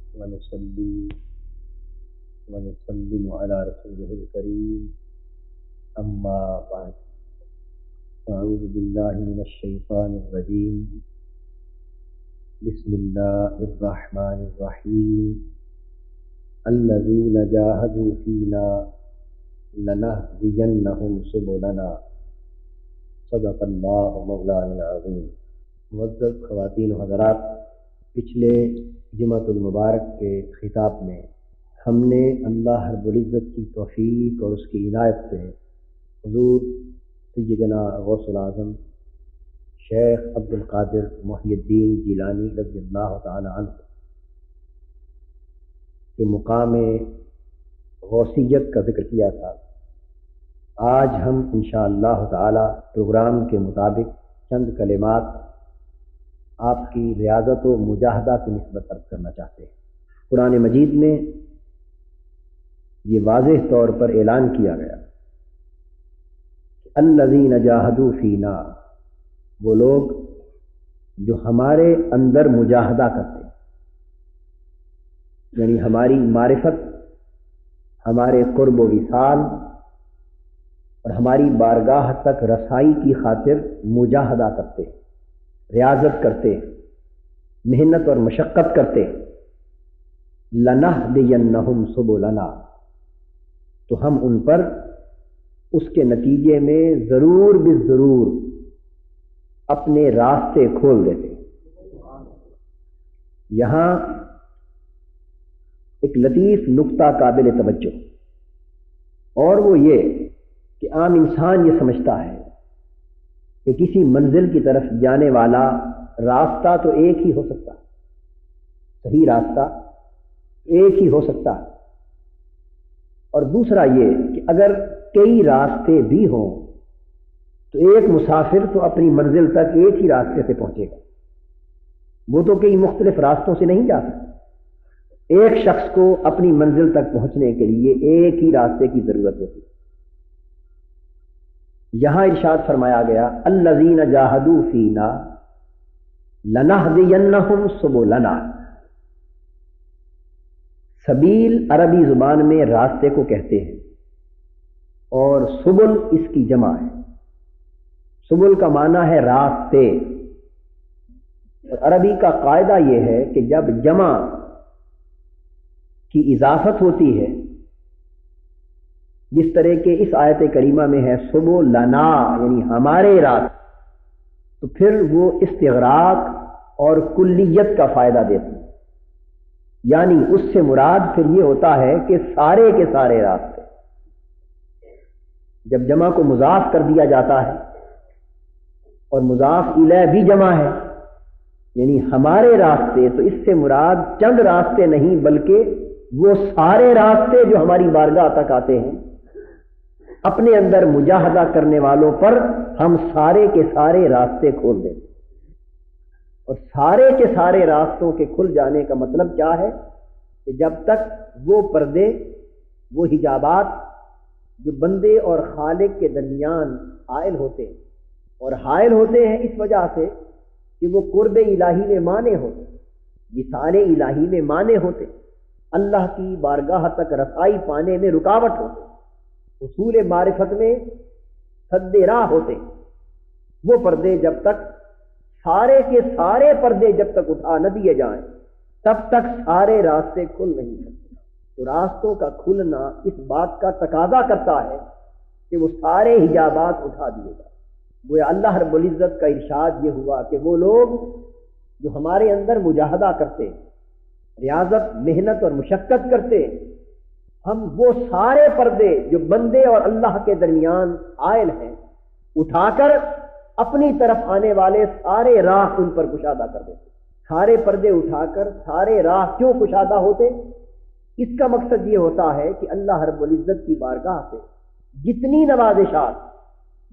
ونصلي ونسلم على رسوله الكريم أما بعد أعوذ بالله من الشيطان الرجيم بسم الله الرحمن الرحيم الذين جاهدوا فينا لنهدينهم سبلنا صدق اللہ مولانا العظیم۔ معزز خواتین و حضرات، پچھلے جمعۃ المبارک کے خطاب میں ہم نے اللہ رب العزت کی توفیق اور اس کی عنایت سے حضور سیدنا غوث العظم شیخ عبد القادر محی الدین جیلانی رضی اللہ تعالی عنہ کے مقام غوثیت کا ذکر کیا تھا۔ آج ہم انشاءاللہ تعالی پروگرام کے مطابق چند کلمات آپ کی ریاضت و مجاہدہ کی نسبت عرض کرنا چاہتے ہیں۔ قرآن مجید میں یہ واضح طور پر اعلان کیا گیا کہ الذین جاہدوا فینا، وہ لوگ جو ہمارے اندر مجاہدہ کرتے ہیں، یعنی ہماری معرفت، ہمارے قرب و وصال اور ہماری بارگاہ تک رسائی کی خاطر مجاہدہ کرتے، ریاضت کرتے، محنت اور مشقت کرتے، لنہدینہم سبلنا، تو ہم ان پر اس کے نتیجے میں ضرور بالضرور اپنے راستے کھول دیتے۔ یہاں ایک لطیف نقطہ قابل توجہ، اور وہ یہ کہ عام انسان یہ سمجھتا ہے کہ کسی منزل کی طرف جانے والا راستہ تو ایک ہی ہو سکتا، صحیح راستہ ایک ہی ہو سکتا، اور دوسرا یہ کہ اگر کئی راستے بھی ہوں تو ایک مسافر تو اپنی منزل تک ایک ہی راستے سے پہنچے گا، وہ تو کئی مختلف راستوں سے نہیں جا سکتا۔ ایک شخص کو اپنی منزل تک پہنچنے کے لیے ایک ہی راستے کی ضرورت ہوتی ہے۔ یہاں ارشاد فرمایا گیا الذین جاہدوا فینا لنہدینہم سبلنا۔ سبیل عربی زبان میں راستے کو کہتے ہیں، اور سبل اس کی جمع ہے۔ سبل کا معنی ہے راستے، اور عربی کا قاعدہ یہ ہے کہ جب جمع کی اضافت ہوتی ہے، جس طرح کہ اس آیت کریمہ میں ہے سبلنا یعنی ہمارے راستے، تو پھر وہ استغراق اور کلیت کا فائدہ دیتی ہے، یعنی اس سے مراد پھر یہ ہوتا ہے کہ سارے کے سارے راستے۔ جب جمع کو مضاف کر دیا جاتا ہے اور مضاف الیہ بھی جمع ہے، یعنی ہمارے راستے، تو اس سے مراد چند راستے نہیں بلکہ وہ سارے راستے جو ہماری بارگاہ تک آتے ہیں۔ اپنے اندر مجاہدہ کرنے والوں پر ہم سارے کے سارے راستے کھول دیں، اور سارے کے سارے راستوں کے کھل جانے کا مطلب کیا ہے کہ جب تک وہ پردے، وہ حجابات جو بندے اور خالق کے درمیان حائل ہوتے ہیں، اور حائل ہوتے ہیں اس وجہ سے کہ وہ قرب الہی میں مانے ہوتے، وصال الہی میں مانے ہوتے، اللہ کی بارگاہ تک رسائی پانے میں رکاوٹ ہوتے، حصول معرفت میں سد راہ ہوتے، وہ پردے جب تک سارے کے سارے پردے جب تک اٹھا نہ دیے جائیں تب تک سارے راستے کھل نہیں سکتے۔ تو راستوں کا کھلنا اس بات کا تقاضا کرتا ہے کہ وہ سارے حجابات اٹھا دیے جائیں۔ گویا اللہ رب العزت کا ارشاد یہ ہوا کہ وہ لوگ جو ہمارے اندر مجاہدہ کرتے، ریاضت، محنت اور مشقت کرتے، ہم وہ سارے پردے جو بندے اور اللہ کے درمیان حائل ہیں اٹھا کر اپنی طرف آنے والے سارے راہ ان پر کشادہ کر دیتے۔ سارے پردے اٹھا کر سارے راہ کیوں کشادہ ہوتے؟ اس کا مقصد یہ ہوتا ہے کہ اللہ رب العزت کی بارگاہ سے جتنی نوازشات،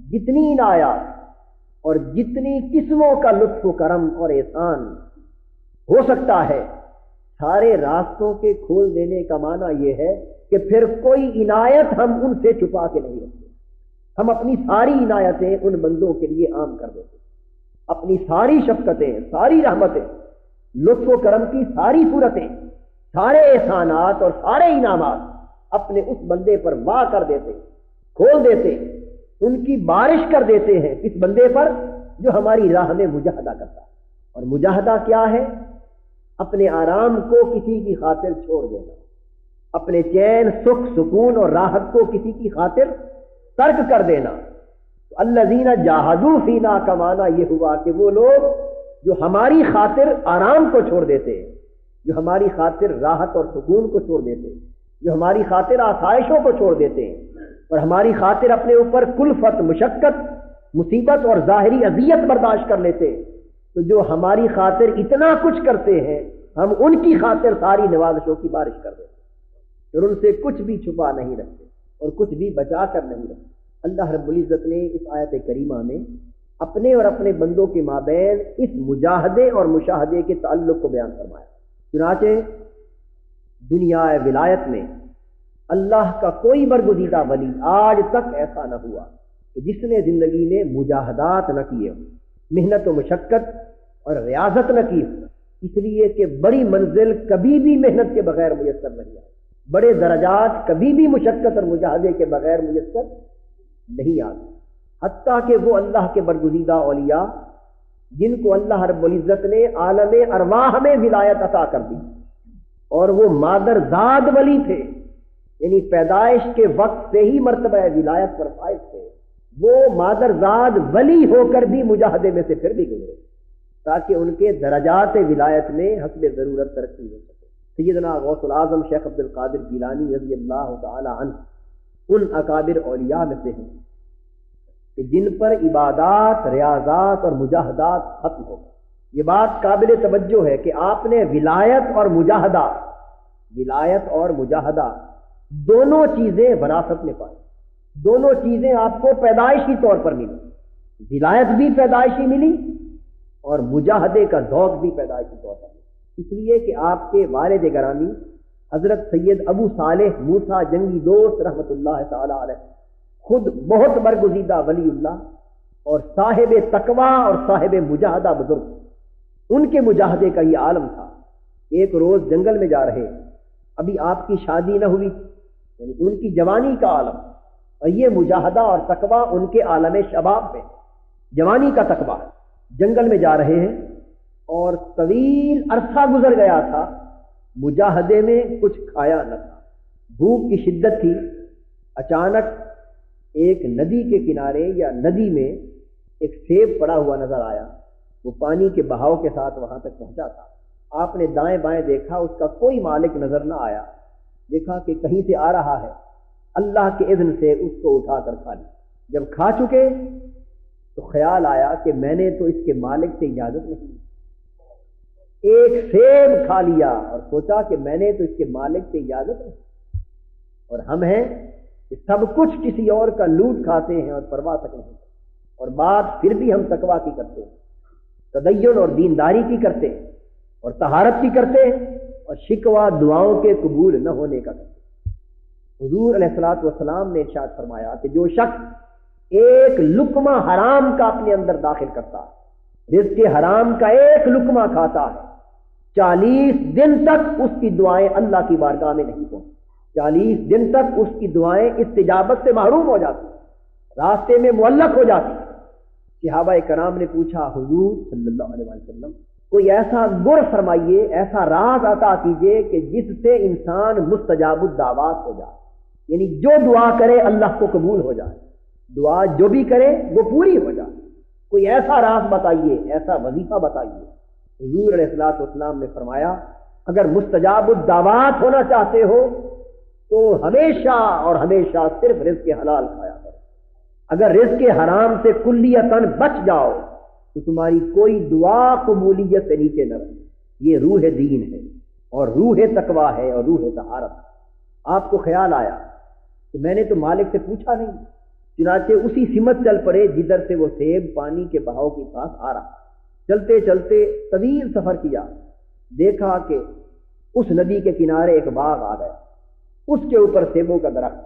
جتنی عنایات اور جتنی قسموں کا لطف و کرم اور احسان ہو سکتا ہے، سارے راستوں کے کھول دینے کا معنی یہ ہے کہ پھر کوئی عنایت ہم ان سے چھپا کے نہیں رکھتے، ہم اپنی ساری عنایتیں ان بندوں کے لیے عام کر دیتے، اپنی ساری شفقتیں، ساری رحمتیں، لطف و کرم کی ساری صورتیں، سارے احسانات اور سارے انعامات اپنے اس بندے پر وا کر دیتے، کھول دیتے، ان کی بارش کر دیتے ہیں اس بندے پر جو ہماری راہ میں مجاہدہ کرتا ہے۔ اور مجاہدہ کیا ہے؟ اپنے آرام کو کسی کی خاطر چھوڑ دینا، اپنے چین، سکھ، سکون اور راحت کو کسی کی خاطر ترک کر دینا۔ الذین جاہدوا فینا کا معنی یہ ہوا کہ وہ لوگ جو ہماری خاطر آرام کو چھوڑ دیتے ہیں، جو ہماری خاطر راحت اور سکون کو چھوڑ دیتے ہیں، جو ہماری خاطر آسائشوں کو چھوڑ دیتے ہیں اور ہماری خاطر اپنے اوپر کلفت، مشقت، مصیبت اور ظاہری اذیت برداشت کر لیتے ہیں، تو جو ہماری خاطر اتنا کچھ کرتے ہیں ہم ان کی خاطر ساری نوازشوں کی بارش کر دیتے ہیں اور ان سے کچھ بھی چھپا نہیں رکھتے اور کچھ بھی بچا کر نہیں رکھتے۔ اللہ رب العزت نے اس آیت کریمہ میں اپنے اور اپنے بندوں کے مابین اس مجاہدے اور مشاہدے کے تعلق کو بیان فرمایا۔ چنانچہ دنیا ولایت میں اللہ کا کوئی برگزیدہ ولی آج تک ایسا نہ ہوا کہ جس نے زندگی میں مجاہدات نہ کیے ہوں، محنت و مشقت اور ریاضت نہ کی ہوں، اس لیے کہ بڑی منزل کبھی بھی محنت کے بغیر میسر نہیں آتی، بڑے درجات کبھی بھی مشقت اور مجاہدے کے بغیر میسر نہیں آتے، حتیٰ کہ وہ اللہ کے برگزیدہ اولیاء جن کو اللہ رب العزت نے عالم ارواح میں ولایت عطا کر دی اور وہ مادر زاد ولی تھے، یعنی پیدائش کے وقت سے ہی مرتبہ ولایت پر فائز تھے، وہ مادر زاد ولی ہو کر بھی مجاہدے میں سے پھر بھی گزرے تاکہ ان کے درجات ولایت میں حسب ضرورت ترقی ہو سکے۔ سیدنا غوث العظم شیخ عبد القادر جیلانی رضی اللہ تعالی عنہ ان اکابر اولیاء میں سے ہیں کہ جن پر عبادات، ریاضات اور مجاہدات ختم ہو گئے۔ یہ بات قابل توجہ ہے کہ آپ نے ولایت اور مجاہدہ دونوں چیزیں وراثت میں پائی، دونوں چیزیں آپ کو پیدائشی طور پر ملی، ولایت بھی پیدائشی ملی اور مجاہدے کا ذوق بھی پیدائشی طور پر ملی، اس لیے کہ آپ کے والد گرامی حضرت سید ابو صالح موسیٰ جنگی دوست رحمۃ اللہ تعالی علیہ خود بہت برگزیدہ ولی اللہ اور صاحب تقویٰ اور صاحب مجاہدہ بزرگ، ان کے مجاہدے کا یہ عالم تھا۔ ایک روز جنگل میں جا رہے، ابھی آپ کی شادی نہ ہوئی، یعنی ان کی جوانی کا عالم، اور یہ مجاہدہ اور تقویٰ ان کے عالم شباب میں، جوانی کا تقویٰ۔ جنگل میں جا رہے ہیں اور طویل عرصہ گزر گیا تھا، مجاہدے میں کچھ کھایا نہ تھا، بھوک کی شدت تھی۔ اچانک ایک ندی کے کنارے یا ندی میں ایک سیب پڑا ہوا نظر آیا، وہ پانی کے بہاؤ کے ساتھ وہاں تک پہنچا تھا۔ آپ نے دائیں بائیں دیکھا، اس کا کوئی مالک نظر نہ آیا، دیکھا کہ کہیں سے آ رہا ہے، اللہ کے اذن سے اس کو اٹھا کر کھا لیا۔ جب کھا چکے تو خیال آیا کہ میں نے تو اس کے مالک سے اجازت نہیں لی، ایک سیب کھا لیا اور سوچا کہ میں نے تو اس کے مالک سے اجازت نہیں، اور ہم ہیں کہ سب کچھ کسی اور کا لوٹ کھاتے ہیں اور پرواہ تک نہیں، اور بات پھر بھی ہم تقویٰ کی کرتے ہیں، تدین اور دینداری کی کرتے ہیں اور طہارت کی کرتے ہیں اور شکوہ دعاؤں کے قبول نہ ہونے کا کرتے ہیں۔ حضور علیہ الصلوۃ والسلام نے ارشاد فرمایا کہ جو شخص ایک لقمہ حرام کا اپنے اندر داخل کرتا ہے، رزق حرام کا ایک لقمہ کھاتا ہے، 40 دن تک اس کی دعائیں اللہ کی بارگاہ میں نہیں پہنچتی، 40 دن تک اس کی دعائیں استجابت سے محروم ہو جاتی، راستے میں معلق ہو جاتی۔ صحابہ کرام نے پوچھا حضور صلی اللہ علیہ وسلم کوئی ایسا گر فرمائیے، ایسا راز عطا کیجئے کہ جس سے انسان مستجاب الدعوات ہو جائے، یعنی جو دعا کرے اللہ کو قبول ہو جائے، دعا جو بھی کرے وہ پوری ہو جائے، کوئی ایسا راز بتائیے، ایسا وظیفہ بتائیے۔ حضور علیہ الصلوۃ والسلام نے فرمایا اگر مستجاب الدعوات ہونا چاہتے ہو تو ہمیشہ اور ہمیشہ صرف رزق حلال کھایا کرو، اگر رزق حرام سے کلیتاً بچ جاؤ تو تمہاری کوئی دعا قبولیت سے نیچے نہ رہے۔ یہ روح دین ہے اور روح تقویٰ ہے اور روح طہارت۔ آپ کو خیال آیا کہ میں نے تو مالک سے پوچھا نہیں، چنانچہ اسی سمت چل پڑے جدھر سے وہ سیب پانی کے بہاؤ کے ساتھ آ رہا۔ چلتے چلتے طویل سفر کیا، دیکھا کہ اس ندی کے کنارے ایک باغ آ گیا، اس کے اوپر سیبوں کا درخت،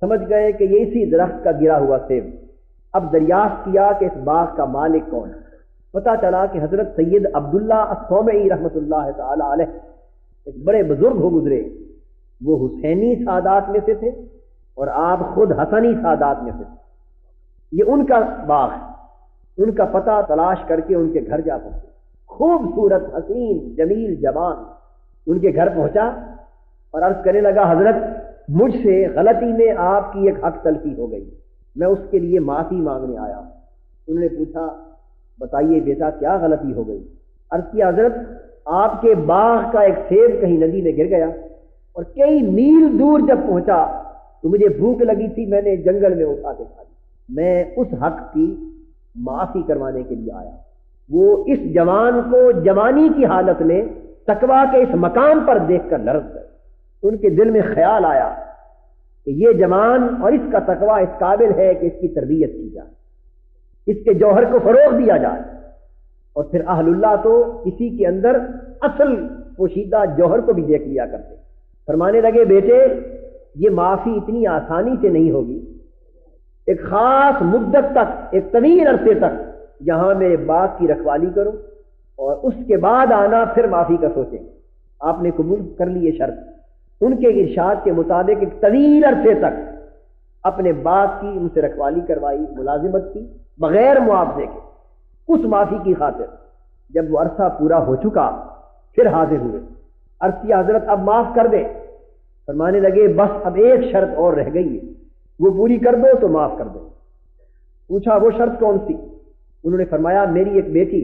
سمجھ گئے کہ یہ اسی درخت کا گرا ہوا سیب۔ اب دریافت کیا کہ اس باغ کا مالک کون ہے، پتہ چلا کہ حضرت سید عبداللہ الصومعی رحمۃ اللہ تعالی علیہ ایک بڑے بزرگ ہو گزرے، وہ حسینی سادات میں سے تھے اور آپ خود حسنی سادات میں سے تھے۔ یہ ان کا باغ ہے، ان کا پتہ تلاش کر کے ان کے گھر جا پہنچے، خوبصورت حسین جمیل جوان ان کے گھر پہنچا اور عرض کرنے لگا حضرت مجھ سے غلطی میں آپ کی ایک حق تلفی ہو گئی، میں اس کے لیے معافی مانگنے آیا ہوں۔ انہوں نے پوچھا بتائیے بیٹا کیا غلطی ہو گئی؟ عرض کیا حضرت آپ کے باغ کا ایک سیب کہیں ندی میں گر گیا اور کئی میل دور جب پہنچا تو مجھے بھوک لگی تھی، میں نے جنگل میں اٹھا کے کھا لی، میں اس حق کی معافی کروانے کے لیے آیا۔ وہ اس جوان کو جوانی کی حالت میں تقویٰ کے اس مقام پر دیکھ کر لرز گئے۔ ان کے دل میں خیال آیا کہ یہ جوان اور اس کا تقویٰ اس قابل ہے کہ اس کی تربیت کی جائے، اس کے جوہر کو فروغ دیا جائے۔ اور پھر اہل اللہ تو کسی کے اندر اصل پوشیدہ جوہر کو بھی دیکھ لیا کرتے، فرمانے لگے بیٹے یہ معافی اتنی آسانی سے نہیں ہوگی، ایک خاص مدت تک، ایک طویل عرصے تک یہاں میرے باغ کی رکھوالی کرو اور اس کے بعد آنا، پھر معافی کا سوچیں۔ آپ نے قبول کر لی یہ شرط۔ ان کے ارشاد کے مطابق ایک طویل عرصے تک اپنے باغ کی ان سے رکھوالی کروائی، ملازمت کی بغیر معاوضے کے، اس معافی کی خاطر۔ جب وہ عرصہ پورا ہو چکا پھر حاضر ہوئے، عرض کیا حضرت اب معاف کر دیں؟ فرمانے لگے بس اب ایک شرط اور رہ گئی ہے، وہ پوری کر دو تو معاف کر دیں۔ پوچھا وہ شرط کون سی؟ انہوں نے فرمایا میری ایک بیٹی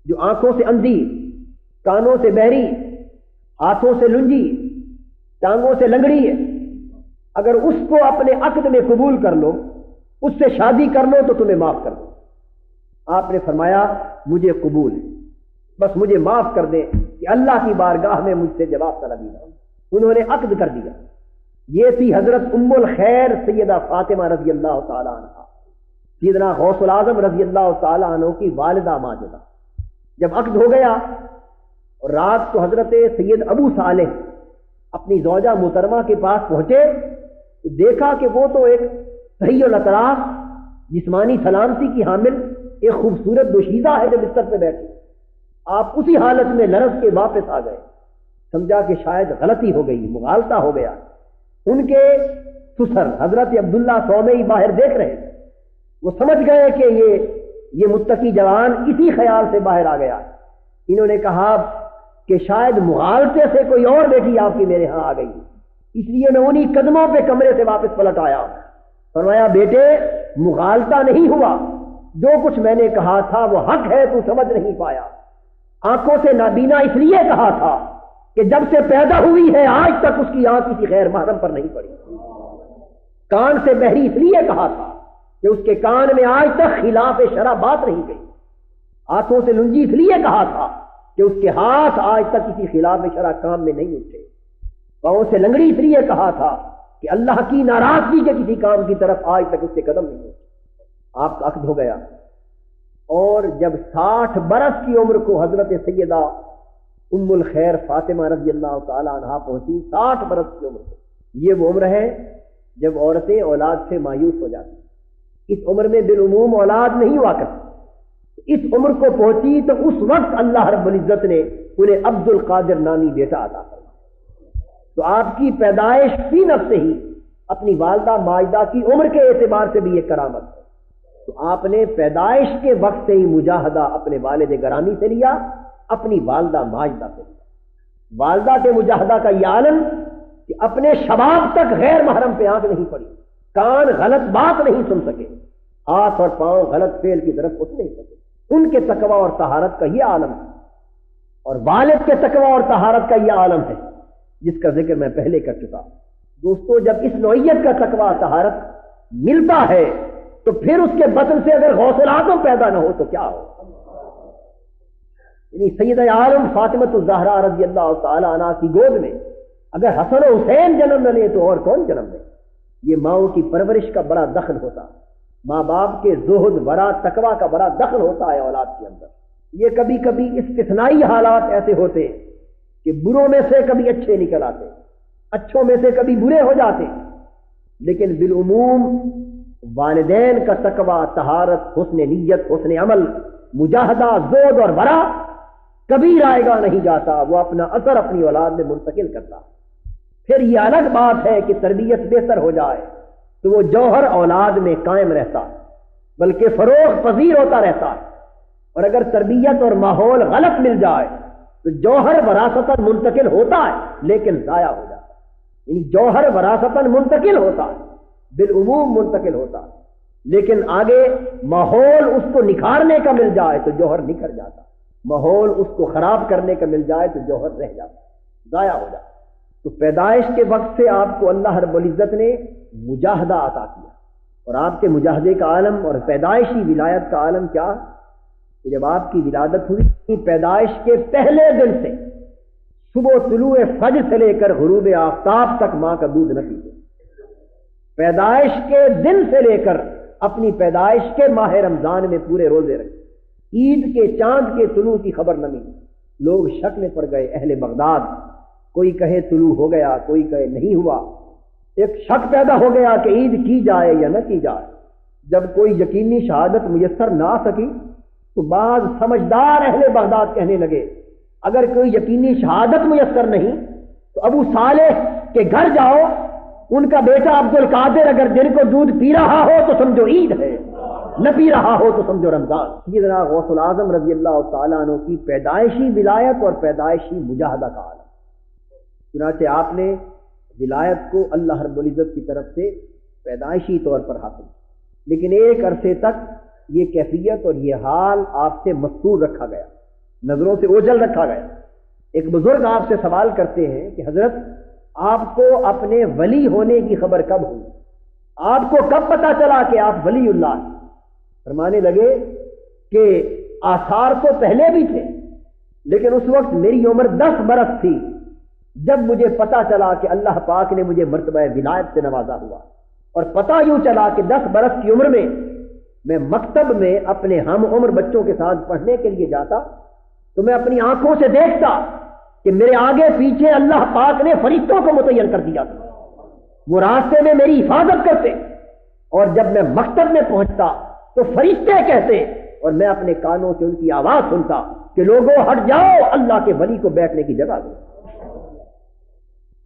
جو آنکھوں سے اندھی، کانوں سے بہری، ہاتھوں سے لنجی، ٹانگوں سے لنگڑی ہے، اگر اس کو اپنے عقد میں قبول کر لو، اس سے شادی کر لو تو تمہیں معاف کر دو۔ آپ نے فرمایا مجھے قبول ہے، بس مجھے معاف کر دیں کہ اللہ کی بارگاہ میں مجھ سے جواب طلبی نہ ہو۔ انہوں نے عقد کر دیا۔ یہ تھی حضرت ام الخیر سیدہ فاطمہ رضی اللہ تعالی عنہ، سیدنا غوث العظم رضی اللہ تعالی عنہ کی والدہ ماجدہ۔ جب عقد ہو گیا اور رات کو حضرت سید ابو صالح اپنی زوجہ محترمہ کے پاس پہنچے تو دیکھا کہ وہ تو ایک صحیح الاطراف جسمانی سلامتی کی حامل ایک خوبصورت دوشیزہ ہے جو بستر پہ بیٹھی۔ آپ اسی حالت میں لرز کے واپس آ گئے، سمجھا کہ شاید غلطی ہو گئی، مغالطہ ہو گیا۔ ان کے سسر حضرت عبداللہ سومئی باہر دیکھ رہے، وہ سمجھ گئے کہ یہ متقی جوان اسی خیال سے باہر آ گیا۔ انہوں نے کہا کہ شاید مغالطے سے کوئی اور بیٹی آپ کی میرے ہاں آ گئی، اس لیے میں انہی قدموں پہ کمرے سے واپس پلٹ آیا۔ فرمایا بیٹے مغالطہ نہیں ہوا، جو کچھ میں نے کہا تھا وہ حق ہے، تو سمجھ نہیں پایا۔ آنکھوں سے نابینا اس لیے کہا تھا کہ جب سے پیدا ہوئی ہے آج تک اس کی آنکھ کسی غیر محرم پر نہیں پڑی۔ کان سے بہری اس لیے کہا تھا کہ اس کے کان میں آج تک خلاف شرع بات نہیں گئی۔ ہاتھوں سے لنجی اس لیے کہا تھا کہ اس کے ہاتھ آج تک کسی خلاف شرع کام میں نہیں اٹھے۔ پاؤں سے لنگڑی اس لیے کہا تھا کہ اللہ کی ناراضگی کے کسی کام کی طرف آج تک اس کے قدم نہیں اٹھے۔ آپ کا عقد ہو گیا، اور جب 60 برس کی عمر کو حضرت سیدہ ام الخیر فاطمہ رضی اللہ تعالی عنہا پہنچی، 60 برس کی عمر کو، یہ وہ عمر ہے جب عورتیں اولاد سے مایوس ہو جاتی۔ اس عمر میں بالعموم اولاد نہیں ہوا کرتی، اس عمر کو پہنچی تو اس وقت اللہ رب العزت نے انہیں عبد القادر نامی بیٹا عطا فرمایا۔ تو آپ کی پیدائش فی نفس ہی اپنی والدہ ماجدہ کی عمر کے اعتبار سے بھی ایک کرامت ہے۔ تو آپ نے پیدائش کے وقت سے ہی مجاہدہ اپنے والد گرامی سے لیا، اپنی والدہ ماجدہ سے لیا۔ والدہ کے مجاہدہ کا یہ عالم کہ اپنے شباب تک غیر محرم پہ آنکھ نہیں پڑی، کان غلط بات نہیں سن سکے، ہاتھ اور پاؤں غلط فعل کی طرف اٹھ نہیں سکے۔ ان کے تقویٰ اور طہارت کا یہ عالم ہے، اور والد کے تقویٰ اور طہارت کا یہ عالم ہے جس کا ذکر میں پہلے کر چکا۔ دوستو جب اس نوعیت کا تقویٰ طہارت ملتا ہے تو پھر اس کے بطن سے اگر غوث العظم پیدا نہ ہو تو کیا ہو؟ یعنی سیدہ عالم فاطمۃ الزہرا رضی اللہ تعالی عنہ کی گود میں اگر حسن و حسین جنم نہ لے تو اور کون جنم لے؟ یہ ماؤں کی پرورش کا بڑا دخل ہوتا، ماں باپ کے زہد ورع تقویٰ کا بڑا دخل ہوتا ہے اولاد کے اندر۔ یہ کبھی کبھی استثنائی حالات ایسے ہوتے کہ بروں میں سے کبھی اچھے نکل آتے، اچھوں میں سے کبھی برے ہو جاتے، لیکن بالعموم والدین کا تقویٰ، طہارت، حسن نیت، حسن عمل، مجاہدہ، زہد اور ورع کبھی رائے گاہ نہیں جاتا، وہ اپنا اثر اپنی اولاد میں منتقل کرتا۔ پھر یہ الگ بات ہے کہ تربیت بہتر ہو جائے تو وہ جوہر اولاد میں قائم رہتا بلکہ فروغ پذیر ہوتا رہتا ہے، اور اگر تربیت اور ماحول غلط مل جائے تو جوہر وراثتاً منتقل ہوتا ہے لیکن ضائع ہو جاتا ہے۔ یعنی جوہر وراثتاً منتقل ہوتا ہے، بالعموم منتقل ہوتا ہے، لیکن آگے ماحول اس کو نکھارنے کا مل جائے تو جوہر نکھر جاتا، ماحول اس کو خراب کرنے کا مل جائے تو جوہر رہ جاتا، ضائع ہو جاتا۔ تو پیدائش کے وقت سے آپ کو اللہ رب العزت نے مجاہدہ عطا کیا، اور آپ کے مجاہدے کا عالم اور پیدائشی ولایت کا عالم کیا کہ جب آپ کی ولادت ہوئی، پیدائش کے پہلے دن سے صبح طلوع فجر سے لے کر غروب آفتاب تک ماں کا دودھ نہ پیتے، پیدائش کے دن سے لے کر اپنی پیدائش کے ماہ رمضان میں پورے روزے رکھے، عید کے چاند کے طلوع کی خبر نہ ملی، لوگ شک میں پڑ گئے اہل بغداد، کوئی کہے طلوع ہو گیا، کوئی کہے نہیں ہوا، ایک شک پیدا ہو گیا کہ عید کی جائے یا نہ کی جائے۔ جب کوئی یقینی شہادت میسر نہ آ سکی تو بعض سمجھدار اہل بغداد کہنے لگے اگر کوئی یقینی شہادت میسر نہیں تو ابو صالح کے گھر جاؤ، ان کا بیٹا عبد القادر اگر دن کو دودھ پی رہا ہو تو سمجھو عید ہے، نہ پی رہا ہو تو سمجھو رمضان۔ سیدنا غوث العظم رضی اللہ تعالیٰ عنہ کی پیدائشی ولایت اور پیدائشی مجاہدہ کا عالم، چنانچہ آپ نے ولایت کو اللہ رب العزت کی طرف سے پیدائشی طور پر حاصل، لیکن ایک عرصے تک یہ کیفیت اور یہ حال آپ سے مستور رکھا گیا، نظروں سے اوجھل رکھا گیا۔ ایک بزرگ آپ سے سوال کرتے ہیں کہ حضرت آپ کو اپنے ولی ہونے کی خبر کب ہوئی؟ آپ کو کب پتا چلا کہ آپ ولی اللہ ہیں؟ فرمانے لگے کہ آثار تو پہلے بھی تھے، لیکن اس وقت میری عمر 10 برس تھی جب مجھے پتا چلا کہ اللہ پاک نے مجھے مرتبہ ولایت سے نوازا ہوا، اور پتا یوں چلا کہ 10 برس کی عمر میں مکتب میں اپنے ہم عمر بچوں کے ساتھ پڑھنے کے لیے جاتا تو میں اپنی آنکھوں سے دیکھتا کہ میرے آگے پیچھے اللہ پاک نے فرشتوں کو متعین کر دیا تھا، وہ راستے میں میری حفاظت کرتے، اور جب میں مکتب میں پہنچتا تو فرشتے کہتے اور میں اپنے کانوں سے ان کی آواز سنتا کہ لوگوں ہٹ جاؤ، اللہ کے ولی کو بیٹھنے کی جگہ دو۔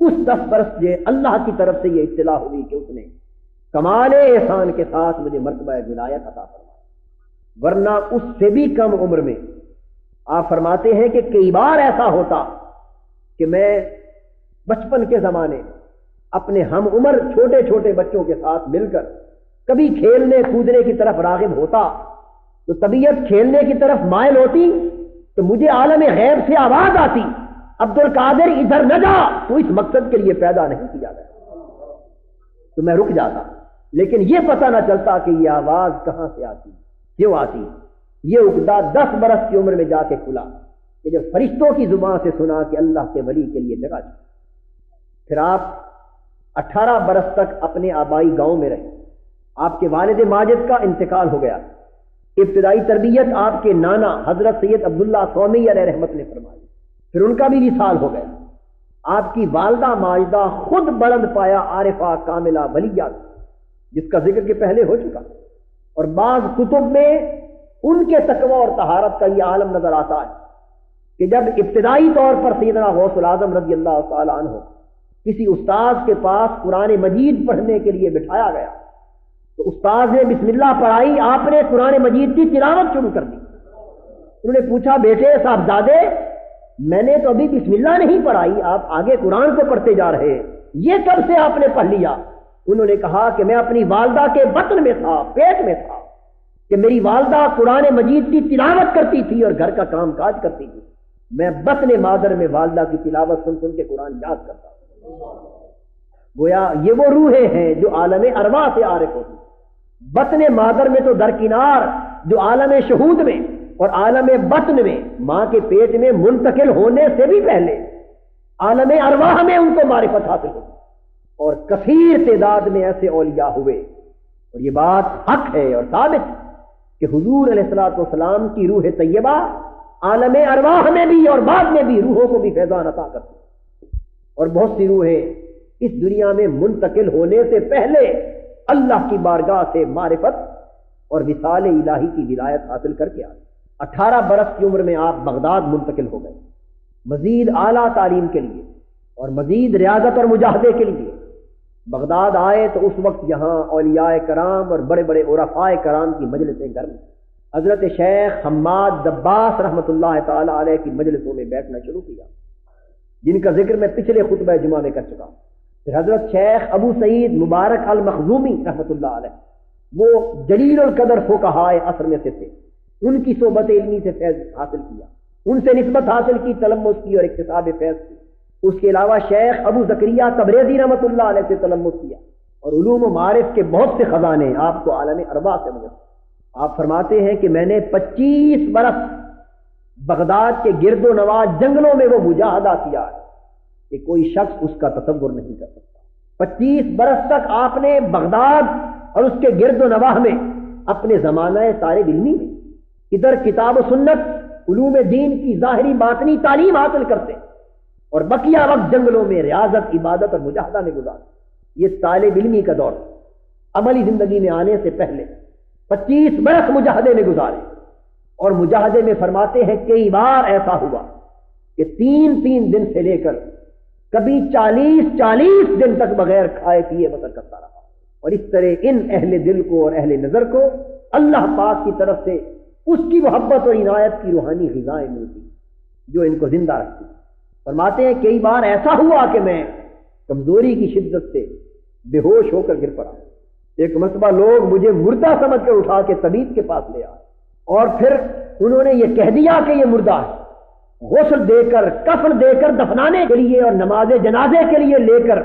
اس 10 برس سے اللہ کی طرف سے یہ اطلاع ہوئی کہ اس نے کمال احسان کے ساتھ مجھے مرتبہ ولایت عطا فرمایا، ورنہ اس سے بھی کم عمر میں آپ فرماتے ہیں کہ کئی بار ایسا ہوتا کہ میں بچپن کے زمانے اپنے ہم عمر چھوٹے چھوٹے بچوں کے ساتھ مل کر کبھی کھیلنے کودنے کی طرف راغب ہوتا تو طبیعت کھیلنے کی طرف مائل ہوتی تو مجھے عالم غیب سے آواز آتی، عبد القادر ادھر نہ جا، تو اس مقصد کے لیے پیدا نہیں کیا گیا، تو میں رک جاتا، لیکن یہ پتہ نہ چلتا کہ یہ آواز کہاں سے آتی، کیوں آتی۔ یہ عقدہ 10 برس کی عمر میں جا کے کھلا کہ جب فرشتوں کی زبان سے سنا کہ اللہ کے ولی کے لیے جگہ چاہیے۔ پھر آپ 18 برس تک اپنے آبائی گاؤں میں رہے، آپ کے والد ماجد کا انتقال ہو گیا، ابتدائی تربیت آپ کے نانا حضرت سید عبداللہ قومی علیہ رحمت نے فرمائی، پھر ان کا بھی وصال ہو گیا۔ آپ کی والدہ ماجدہ خود بلند پایا عارفہ کاملہ ولیہ جس کا ذکر کہ پہلے ہو چکا، اور بعض کتب میں ان کے تقوی اور طہارت کا یہ عالم نظر آتا ہے کہ جب ابتدائی طور پر سیدنا غوث العظم رضی اللہ تعالی عنہ کسی استاذ کے پاس قرآن مجید پڑھنے کے لیے بٹھایا گیا تو استاذ نے بسم اللہ پڑھائی، آپ نے قرآن مجید کی تلاوت شروع کر دی۔ انہوں نے پوچھا بیٹے صاحبزادے میں نے تو ابھی بسم اللہ نہیں پڑھائی، آپ آگے قرآن کو پڑھتے جا رہے ہیں، یہ کب سے آپ نے پڑھ لیا؟ انہوں نے کہا کہ میں اپنی والدہ کے بطن میں تھا، پیٹ میں تھا، کہ میری والدہ قرآن مجید کی تلاوت کرتی تھی اور گھر کا کام کاج کرتی تھی، میں بطن مادر میں والدہ کی تلاوت سن سن کے قرآن یاد کرتا ہوں۔ گویا یہ وہ روحیں ہیں جو عالم ارواح سے عارف ہوتی، بطن مادر میں تو درکنار جو عالم شہود میں اور عالم بطن میں ماں کے پیٹ میں منتقل ہونے سے بھی پہلے عالم ارواح میں ان کو معرفت حاصل ہوتی، اور کثیر تعداد میں ایسے اولیاء ہوئے، اور یہ بات حق ہے اور ثابت ہے کہ حضور علیہ الصلوۃ والسلام کی روح طیبہ عالم ارواح میں بھی اور بعد میں بھی روحوں کو بھی فیضان عطا کرتی، اور بہت سی روحیں اس دنیا میں منتقل ہونے سے پہلے اللہ کی بارگاہ سے معرفت اور وصال الہی کی ولایت حاصل کر کے آئی۔ 18 برس کی عمر میں آپ بغداد منتقل ہو گئے مزید اعلیٰ تعلیم کے لیے اور مزید ریاضت اور مجاہدے کے لیے بغداد آئے تو اس وقت یہاں اولیاء کرام اور بڑے بڑے عرفاء کرام کی مجلسیں گرم، حضرت شیخ حماد دباس رحمۃ اللہ تعالی علیہ کی مجلسوں میں بیٹھنا شروع کیا، جن کا ذکر میں پچھلے خطبہ جمعہ میں کر چکا ہوں۔ پھر حضرت شیخ ابو سعید مبارک المخزومی رحمۃ اللہ علیہ، وہ جلیل القدر فقہائے عصر میں سے تھے، ان کی صحبت علمی سے فیض حاصل کیا، ان سے نسبت حاصل کی، تلمذ کی اور اکتساب فیض کی۔ اس کے علاوہ شیخ ابو زکریا تبریزی رحمۃ اللہ علیہ سے تلمذ کیا، اور علوم و معارف کے بہت سے خزانے آپ کو عالم ارواح سے ملے۔ آپ فرماتے ہیں کہ میں نے 25 برس بغداد کے گرد و نواح جنگلوں میں وہ مجاہدہ کیا ہے کہ کوئی شخص اس کا تصور نہیں کر سکتا۔ 25 برس تک آپ نے بغداد اور اس کے گرد و نواح میں اپنے زمانہ طالب علمی میں ادھر کتاب و سنت علوم دین کی ظاہری باطنی تعلیم حاصل کرتے اور بقیہ وقت جنگلوں میں ریاضت، عبادت اور مجاہدہ میں گزارا۔ یہ طالب علمی کا دور، عملی زندگی میں آنے سے پہلے 25 برس مجاہدے میں گزارے، اور مجاہدے میں فرماتے ہیں کئی بار ایسا ہوا کہ 3 دن سے لے کر کبھی 40 دن تک بغیر کھائے پیے بسر کرتا رہا، اور اس طرح ان اہل دل کو اور اہل نظر کو اللہ پاک کی طرف سے اس کی محبت اور عنایت کی روحانی غذائیں ملتی جو ان کو زندہ رکھتی۔ فرماتے ہیں کئی بار ایسا ہوا کہ میں کمزوری کی شدت سے بے ہوش ہو کر گر پڑا، ایک مرتبہ لوگ مجھے مردہ سمجھ کر اٹھا کے طبیب کے پاس لے آئے، اور پھر انہوں نے یہ کہہ دیا کہ یہ مردہ ہے، غسل دے کر کفن دے کر دفنانے کے لیے اور نماز جنازے کے لیے لے کر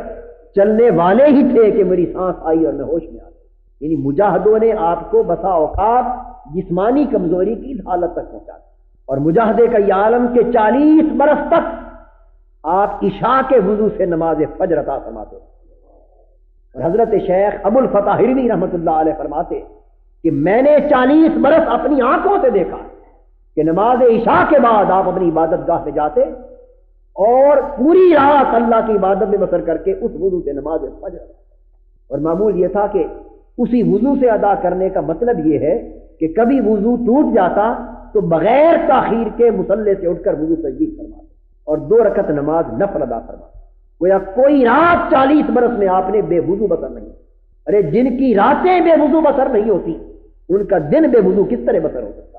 چلنے والے ہی تھے کہ میری سانس آئی اور میں ہوش میں آ گیا۔ یعنی مجاہدوں نے آپ کو بسا اوقات جسمانی کمزوری کی حالت تک پہنچا دیا، اور مجاہدے کا یہ عالم کہ 40 برس تک آپ عشاء کے وضو سے نماز فجر عطا فرماتے، اور حضرت شیخ ابو الفتح ہروی رحمۃ اللہ علیہ فرماتے کہ میں نے 40 برس اپنی آنکھوں سے دیکھا کہ نماز عشاء کے بعد آپ اپنی عبادت گاہ میں جاتے اور پوری رات اللہ کی عبادت میں بسر کر کے اس وضو سے نماز فجر، اور معمول یہ تھا کہ اسی وضو سے ادا کرنے کا مطلب یہ ہے کہ کبھی وضو ٹوٹ جاتا تو بغیر تاخیر کے مصلی سے اٹھ کر وضو تجدید فرماتے اور 2 رکعت نماز نفل ادا فرماتے۔ گویا کوئی رات 40 برس میں آپ نے بے وضو بسر نہیں۔ ارے جن کی راتیں بے وضو بسر نہیں ہوتی ان کا دن بے وضو کس طرح بسر ہو سکتا؟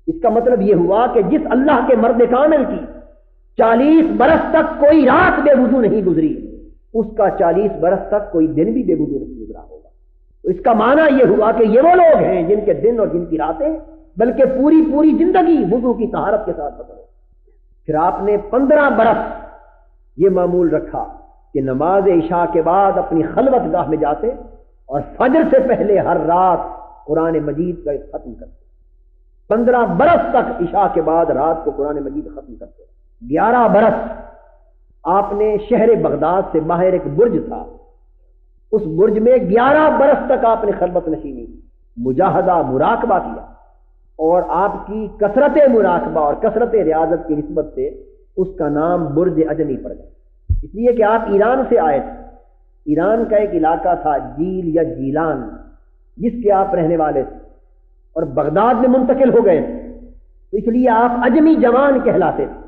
اس کا مطلب یہ ہوا کہ جس اللہ کے مرد کامل کی 40 برس تک کوئی رات بے وضو نہیں گزری، اس کا 40 برس تک کوئی دن بھی بے وضو نہیں گزرا ہوگا۔ تو اس کا معنی یہ ہوا کہ یہ وہ لوگ ہیں جن کے دن اور جن کی راتیں بلکہ پوری زندگی وضو کی طہارت کے ساتھ بسر ہو۔ پھر آپ نے 15 برس یہ معمول رکھا کہ نماز عشاء کے بعد اپنی خلوت گاہ میں جاتے اور فجر سے پہلے ہر رات قرآن مجید کا ختم کرتے۔ 15 برس تک عشاء کے بعد رات کو قرآن مجید ختم کرتے۔ 11 برس آپ نے شہر بغداد سے باہر ایک برج تھا، اس برج میں 11 برس تک آپ نے خلوت نشینی، مجاہدہ، مراقبہ کیا، اور آپ کی کثرت مراقبہ اور کثرت ریاضت کی نسبت سے اس کا نام برج عجمی پڑ گیا، اس لیے کہ آپ ایران سے آئے تھے۔ ایران کا ایک علاقہ تھا جیل یا جیلان جس کے آپ رہنے والے تھے، اور بغداد میں منتقل ہو گئے تھے، تو اس لیے آپ عجمی جوان کہلاتے تھے،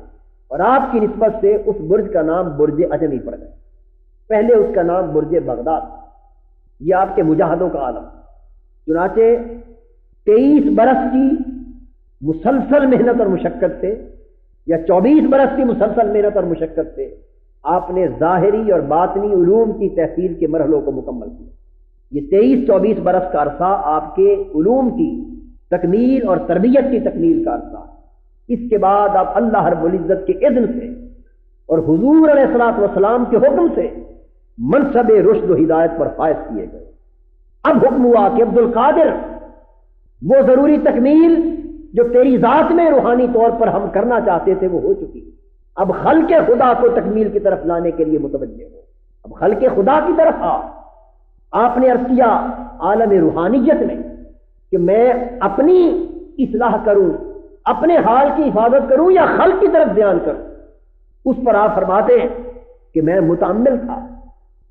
اور آپ کی نسبت سے اس برج کا نام برج عجمی پڑ گیا۔ پہلے اس کا نام برج بغداد۔ یہ آپ کے مجاہدوں کا عالم۔ چنانچہ 23 برس کی مسلسل محنت اور مشقت سے یا 24 برس کی مسلسل محنت اور مشقت سے آپ نے ظاہری اور باطنی علوم کی تحصیل کے مرحلوں کو مکمل کیا۔ یہ 23-24 برس کا عرصہ آپ کے علوم کی تکمیل اور تربیت کی تکمیل کا عرصہ ہے۔ اس کے بعد آپ اللہ رب العزت کے اذن سے اور حضور علیہ الصلوۃ والسلام کے حکم سے منصب رشد و ہدایت پر فائز کیے گئے۔ اب حکم ہوا کہ عبد القادر وہ ضروری تکمیل جو تیری ذات میں روحانی طور پر ہم کرنا چاہتے تھے وہ ہو چکی، اب خلق خدا کو تکمیل کی طرف لانے کے لیے متوجہ ہو، اب خلق خدا کی طرف آ۔ آپ نے عرض کیا عالم روحانیت میں کہ میں اپنی اصلاح کروں، اپنے حال کی حفاظت کروں یا خلق کی طرف دھیان کروں؟ اس پر آپ فرماتے ہیں کہ میں متأمل تھا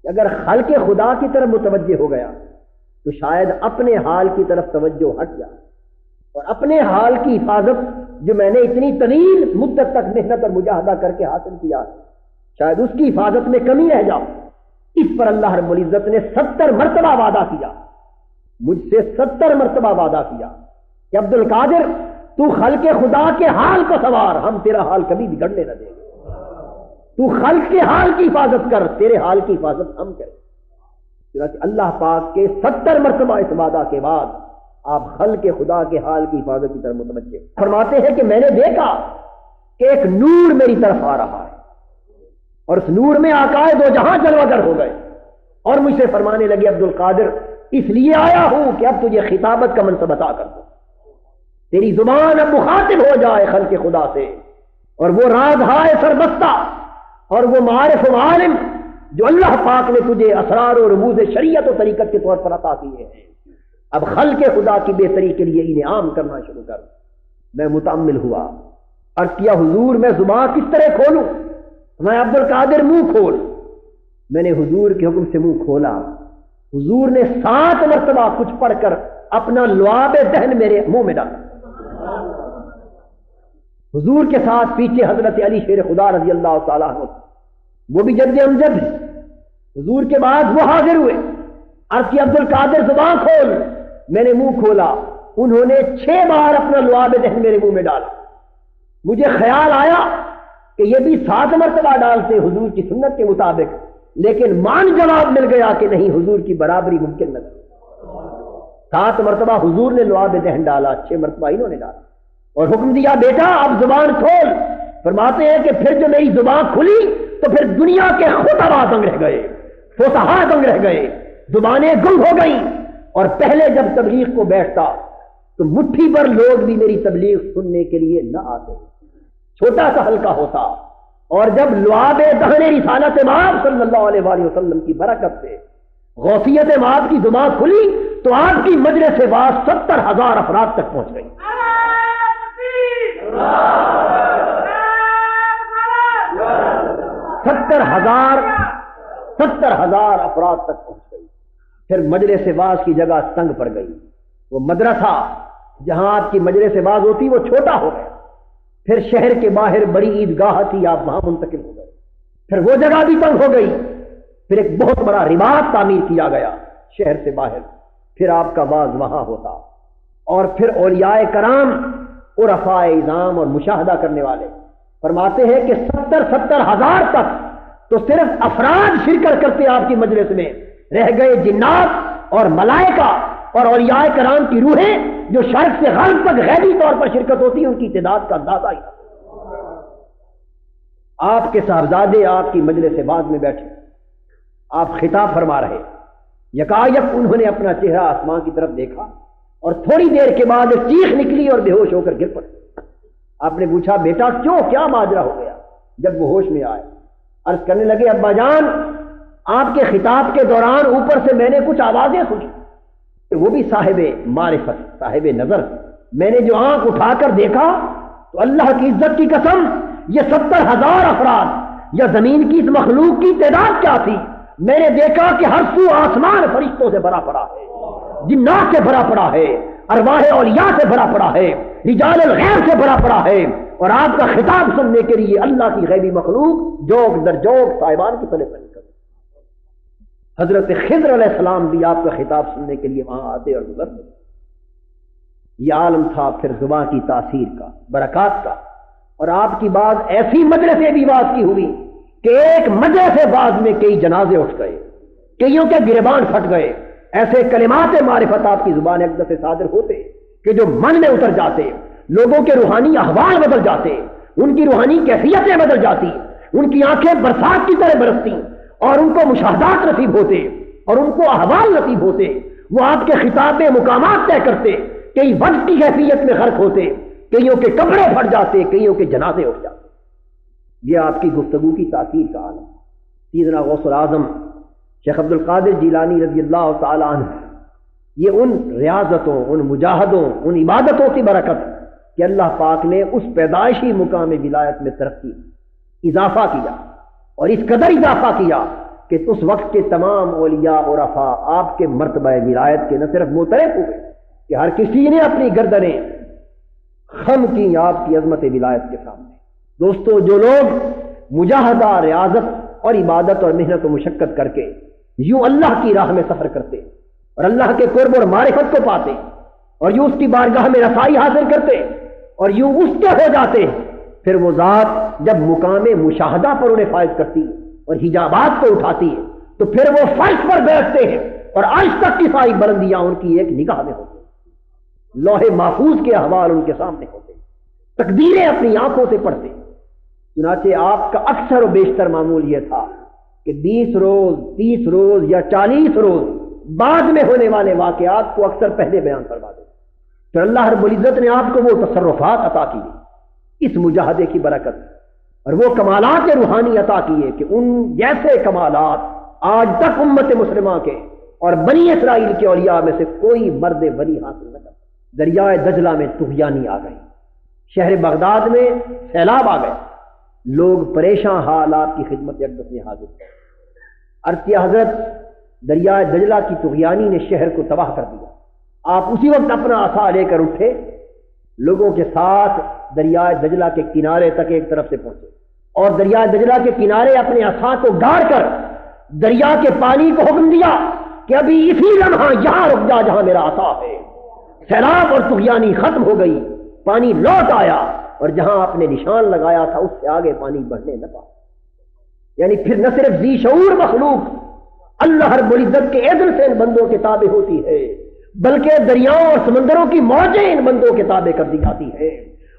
کہ اگر خلق خدا کی طرف متوجہ ہو گیا تو شاید اپنے حال کی طرف توجہ ہٹ جائے، اور اپنے حال کی حفاظت جو میں نے اتنی طویل مدت تک محنت اور مجاہدہ کر کے حاصل کیا، شاید اس کی حفاظت میں کمی رہ جاؤ۔ اس پر اللہ رب العزت نے 70 مرتبہ وعدہ کیا، مجھ سے 70 مرتبہ وعدہ کیا کہ عبد القادر تو خلق خدا کے حال کو سنوار، ہم تیرا حال کبھی بگڑنے نہ دیں گے۔ تو خلق کے حال کی حفاظت کر، تیرے حال کی حفاظت ہم کریں۔ چنانچہ اللہ پاک کے 70 مرتبہ اس وعدہ کے بعد آپ خلق خدا کے حال کی حفاظت کی طرف متوجہ فرماتے ہیں کہ میں نے دیکھا کہ ایک نور میری طرف آ رہا ہے، اور اس نور میں آقائے دو جہاں جلوہ گر ہو گئے، اور مجھ سے فرمانے لگے عبد القادر اس لیے آیا ہوں کہ اب تجھے خطابت کا منصب عطا کر دوں، تیری زبان اب مخاطب ہو جائے خلق خدا سے، اور وہ راز ہائے سربستہ اور وہ معارف و معالم جو اللہ پاک نے تجھے اسرار و رموز شریعت و طریقت کے طور پر عطا کیے ہیں، اب خلق خدا کی بہتری کے لیے انہیں عام کرنا شروع کر۔ میں متأمل ہوا، عرض کیا حضور میں زبان کس طرح کھولوں؟ میں عبد القادر منہ کھول۔ میں نے حضور کے حکم سے منہ کھولا، حضور نے 7 مرتبہ کچھ پڑھ کر اپنا لعاب دہن میرے منہ میں ڈالا۔ حضور کے ساتھ پیچھے حضرت علی شیر خدا رضی اللہ تعالیٰ عنہ، وہ بھی جد امجد ہے۔ حضور کے بعد وہ حاضر ہوئے، عرض کی عبد القادر زبان کھول۔ میں نے منہ کھولا، انہوں نے 6 بار اپنا لعاب دہن میرے منہ میں ڈالا۔ مجھے خیال آیا کہ یہ بھی 7 مرتبہ ڈالتے حضور کی سنت کے مطابق، لیکن مان جواب مل گیا کہ نہیں، حضور کی برابری ممکن نہیں۔ 7 مرتبہ حضور نے لعاب دہن ڈالا، 6 مرتبہ انہوں نے ڈالا، اور حکم دیا بیٹا اب زبان کھول۔ فرماتے ہیں کہ پھر جو میری زبان کھلی تو پھر دنیا کے خطباء دنگ رہ گئے، فصحاء دنگ رہ گئے، زبانیں گم ہو گئیں۔ اور پہلے جب تبلیغ کو بیٹھتا تو مٹھی پر لوگ بھی میری تبلیغ سننے کے لیے نہ آتے، چھوٹا سا حلقہ ہوتا، اور جب لعاب دہن رسالت مآب صلی اللہ علیہ وآلہ وسلم کی برکت سے غوثیت مآب کی زبان کھلی تو آپ کی مجلس واعظ 70,000 افراد تک پہنچ گئی۔ 70,000 افراد تک پہنچ گئی۔ پھر مجلس واعظ کی جگہ تنگ پڑ گئی، وہ مدرسہ جہاں آپ کی مجلس واعظ ہوتی وہ چھوٹا ہو گیا۔ پھر شہر کے باہر بڑی عیدگاہ تھی، آپ وہاں منتقل ہو گئے، پھر وہ جگہ بھی تنگ ہو گئی۔ پھر ایک بہت بڑا رباط تعمیر کیا گیا شہر سے باہر، پھر آپ کا واعظ وہاں ہوتا، اور پھر اولیاء کرام عرفاء اعظام اور مشاہدہ کرنے والے فرماتے ہیں کہ 70,000 تک تو صرف افراد شرکت کرتے آپ کی مجلس میں، رہ گئے جنات اور ملائکہ اور اولیاء کرام کی روحیں جو شرق سے غرب تک غیبی طور پر شرکت ہوتی ہے، ان کی تعداد کا اندازہ ہی۔ آپ کے صاحبزادے آپ کی مجلس واعظ میں بیٹھے، آپ خطاب فرما رہے، یکایک انہوں نے اپنا چہرہ آسمان کی طرف دیکھا، اور تھوڑی دیر کے بعد ایک چیخ نکلی اور بے ہوش ہو کر گر پڑے۔ آپ نے پوچھا بیٹا کیوں، کیا ماجرا ہو گیا؟ جب وہ ہوش میں آئے عرض کرنے لگے ابا جان آپ کے خطاب کے دوران اوپر سے میں نے کچھ آوازیں سنی، وہ بھی صاحب معرفت صاحب نظر، میں نے جو آنکھ اٹھا کر دیکھا تو اللہ کی عزت کی قسم یہ 70,000 افراد یا زمین کی اس مخلوق کی تعداد کیا تھی؟ میں نے دیکھا کہ ہر سو آسمان فرشتوں سے بھرا پڑا ہے، جنات سے بھرا پڑا ہے، ارواح اولیاء سے بھرا پڑا ہے، رجال الغیب سے بھرا پڑا ہے، اور آپ کا خطاب سننے کے لیے اللہ کی غیبی مخلوق جوگ در جوگ صاحبان کی طرف بنی کر۔ حضرت خضر علیہ السلام بھی آپ کا خطاب سننے کے لیے وہاں آتے اور گزرتے۔ یہ عالم تھا پھر زبان کی تاثیر کا، برکات کا، اور آپ کی بات ایسی مجلس بھی بات کی ہوئی کہ ایک مجلس باز میں کئی جنازے اٹھ گئے، کئیوں کے گریبان پھٹ گئے، ایسے کلمات معرفت آپ کی زبان اقدس سے صادر ہوتے کہ جو من میں اتر جاتے، لوگوں کے روحانی احوال بدل جاتے، ان کی روحانی کیفیتیں بدل جاتی، ان کی آنکھیں برسات کی طرح برستی، اور ان کو مشاہدات نصیب ہوتے اور ان کو احوال نصیب ہوتے، وہ آپ کے خطاب میں مقامات طے کرتے، کئی وقت کی کیفیت میں غرق ہوتے، کئیوں کے کپڑے پھٹ جاتے، کئیوں کے جنازے اٹھ جاتے۔ یہ آپ کی گفتگو کی تاثیر کا عالم۔ سیدنا غوث الاعظم شیخ عبد القادر جیلانی رضی اللہ تعالی عنہ، یہ ان ریاضتوں، ان مجاہدوں، ان عبادتوں کی برکت کہ اللہ پاک نے اس پیدائشی مقام ولایت میں ترقی اضافہ کیا، اور اس قدر اضافہ کیا کہ اس وقت کے تمام اولیاء اور عرفاء آپ کے مرتبہ ولایت کے نہ صرف معترف ہوئے کہ ہر کسی نے اپنی گردنیں خم کی آپ کی عظمت ولایت کے سامنے۔ دوستو، جو لوگ مجاہدہ، ریاضت اور عبادت اور محنت و مشقت کر کے یوں اللہ کی راہ میں سفر کرتے اور اللہ کے قرب اور معرفت کو پاتے اور یوں اس کی بارگاہ میں رسائی حاصل کرتے اور یوں اس کے ہو جاتے، پھر وہ ذات جب مقام مشاہدہ پر انہیں فائز کرتی اور حجابات کو اٹھاتی ہے تو پھر وہ فرش پر بیٹھتے ہیں اور آج تک کی ساری بلندیاں ان کی ایک نگاہ میں ہوتی ہیں، لوح محفوظ کے احوال ان کے سامنے ہوتے ہیں، تقدیریں اپنی آنکھوں سے پڑھتے ہیں۔ چنانچہ آپ کا اکثر و بیشتر معمول یہ تھا کہ 20 روز 30 روز یا 40 روز بعد میں ہونے والے واقعات کو اکثر پہلے بیان کروا دیں، پھر اللہ رب العزت نے آپ کو وہ تصرفات عطا کیے اس مجاہدے کی برکت اور وہ کمالات روحانی عطا کیے کہ ان جیسے کمالات آج تک امت مسلمہ کے اور بنی اسرائیل کے اولیاء میں سے کوئی مرد ولی حاصل نہ کر۔ دریائے دجلہ میں طغیانی آ گئی، شہر بغداد میں سیلاب آ گئے، لوگ پریشان حالات کی خدمت اقدس میں حاضر تھے۔ عرض کیا حضرت، دریائے دجلہ کی طغیانی نے شہر کو تباہ کر دیا۔ آپ اسی وقت اپنا عصا لے کر اٹھے، لوگوں کے ساتھ دریائے دجلہ کے کنارے تک ایک طرف سے پہنچے اور دریائے دجلہ کے کنارے اپنے عصا کو گاڑ کر دریا کے پانی کو حکم دیا کہ ابھی اسی لمحہ یہاں رک جا جہاں میرا عصا ہے۔ سیلاب اور طغیانی ختم ہو گئی، پانی لوٹ آیا اور جہاں آپ نے نشان لگایا تھا اس سے آگے پانی بڑھنے نہ پایا۔ یعنی پھر نہ صرف ذی شعور مخلوق اللہ رب العزت کے عدل سے ان بندوں کے تابع ہوتی ہے، بلکہ دریاؤں اور سمندروں کی موجیں ان بندوں کے تابع کر دی جاتی ہیں،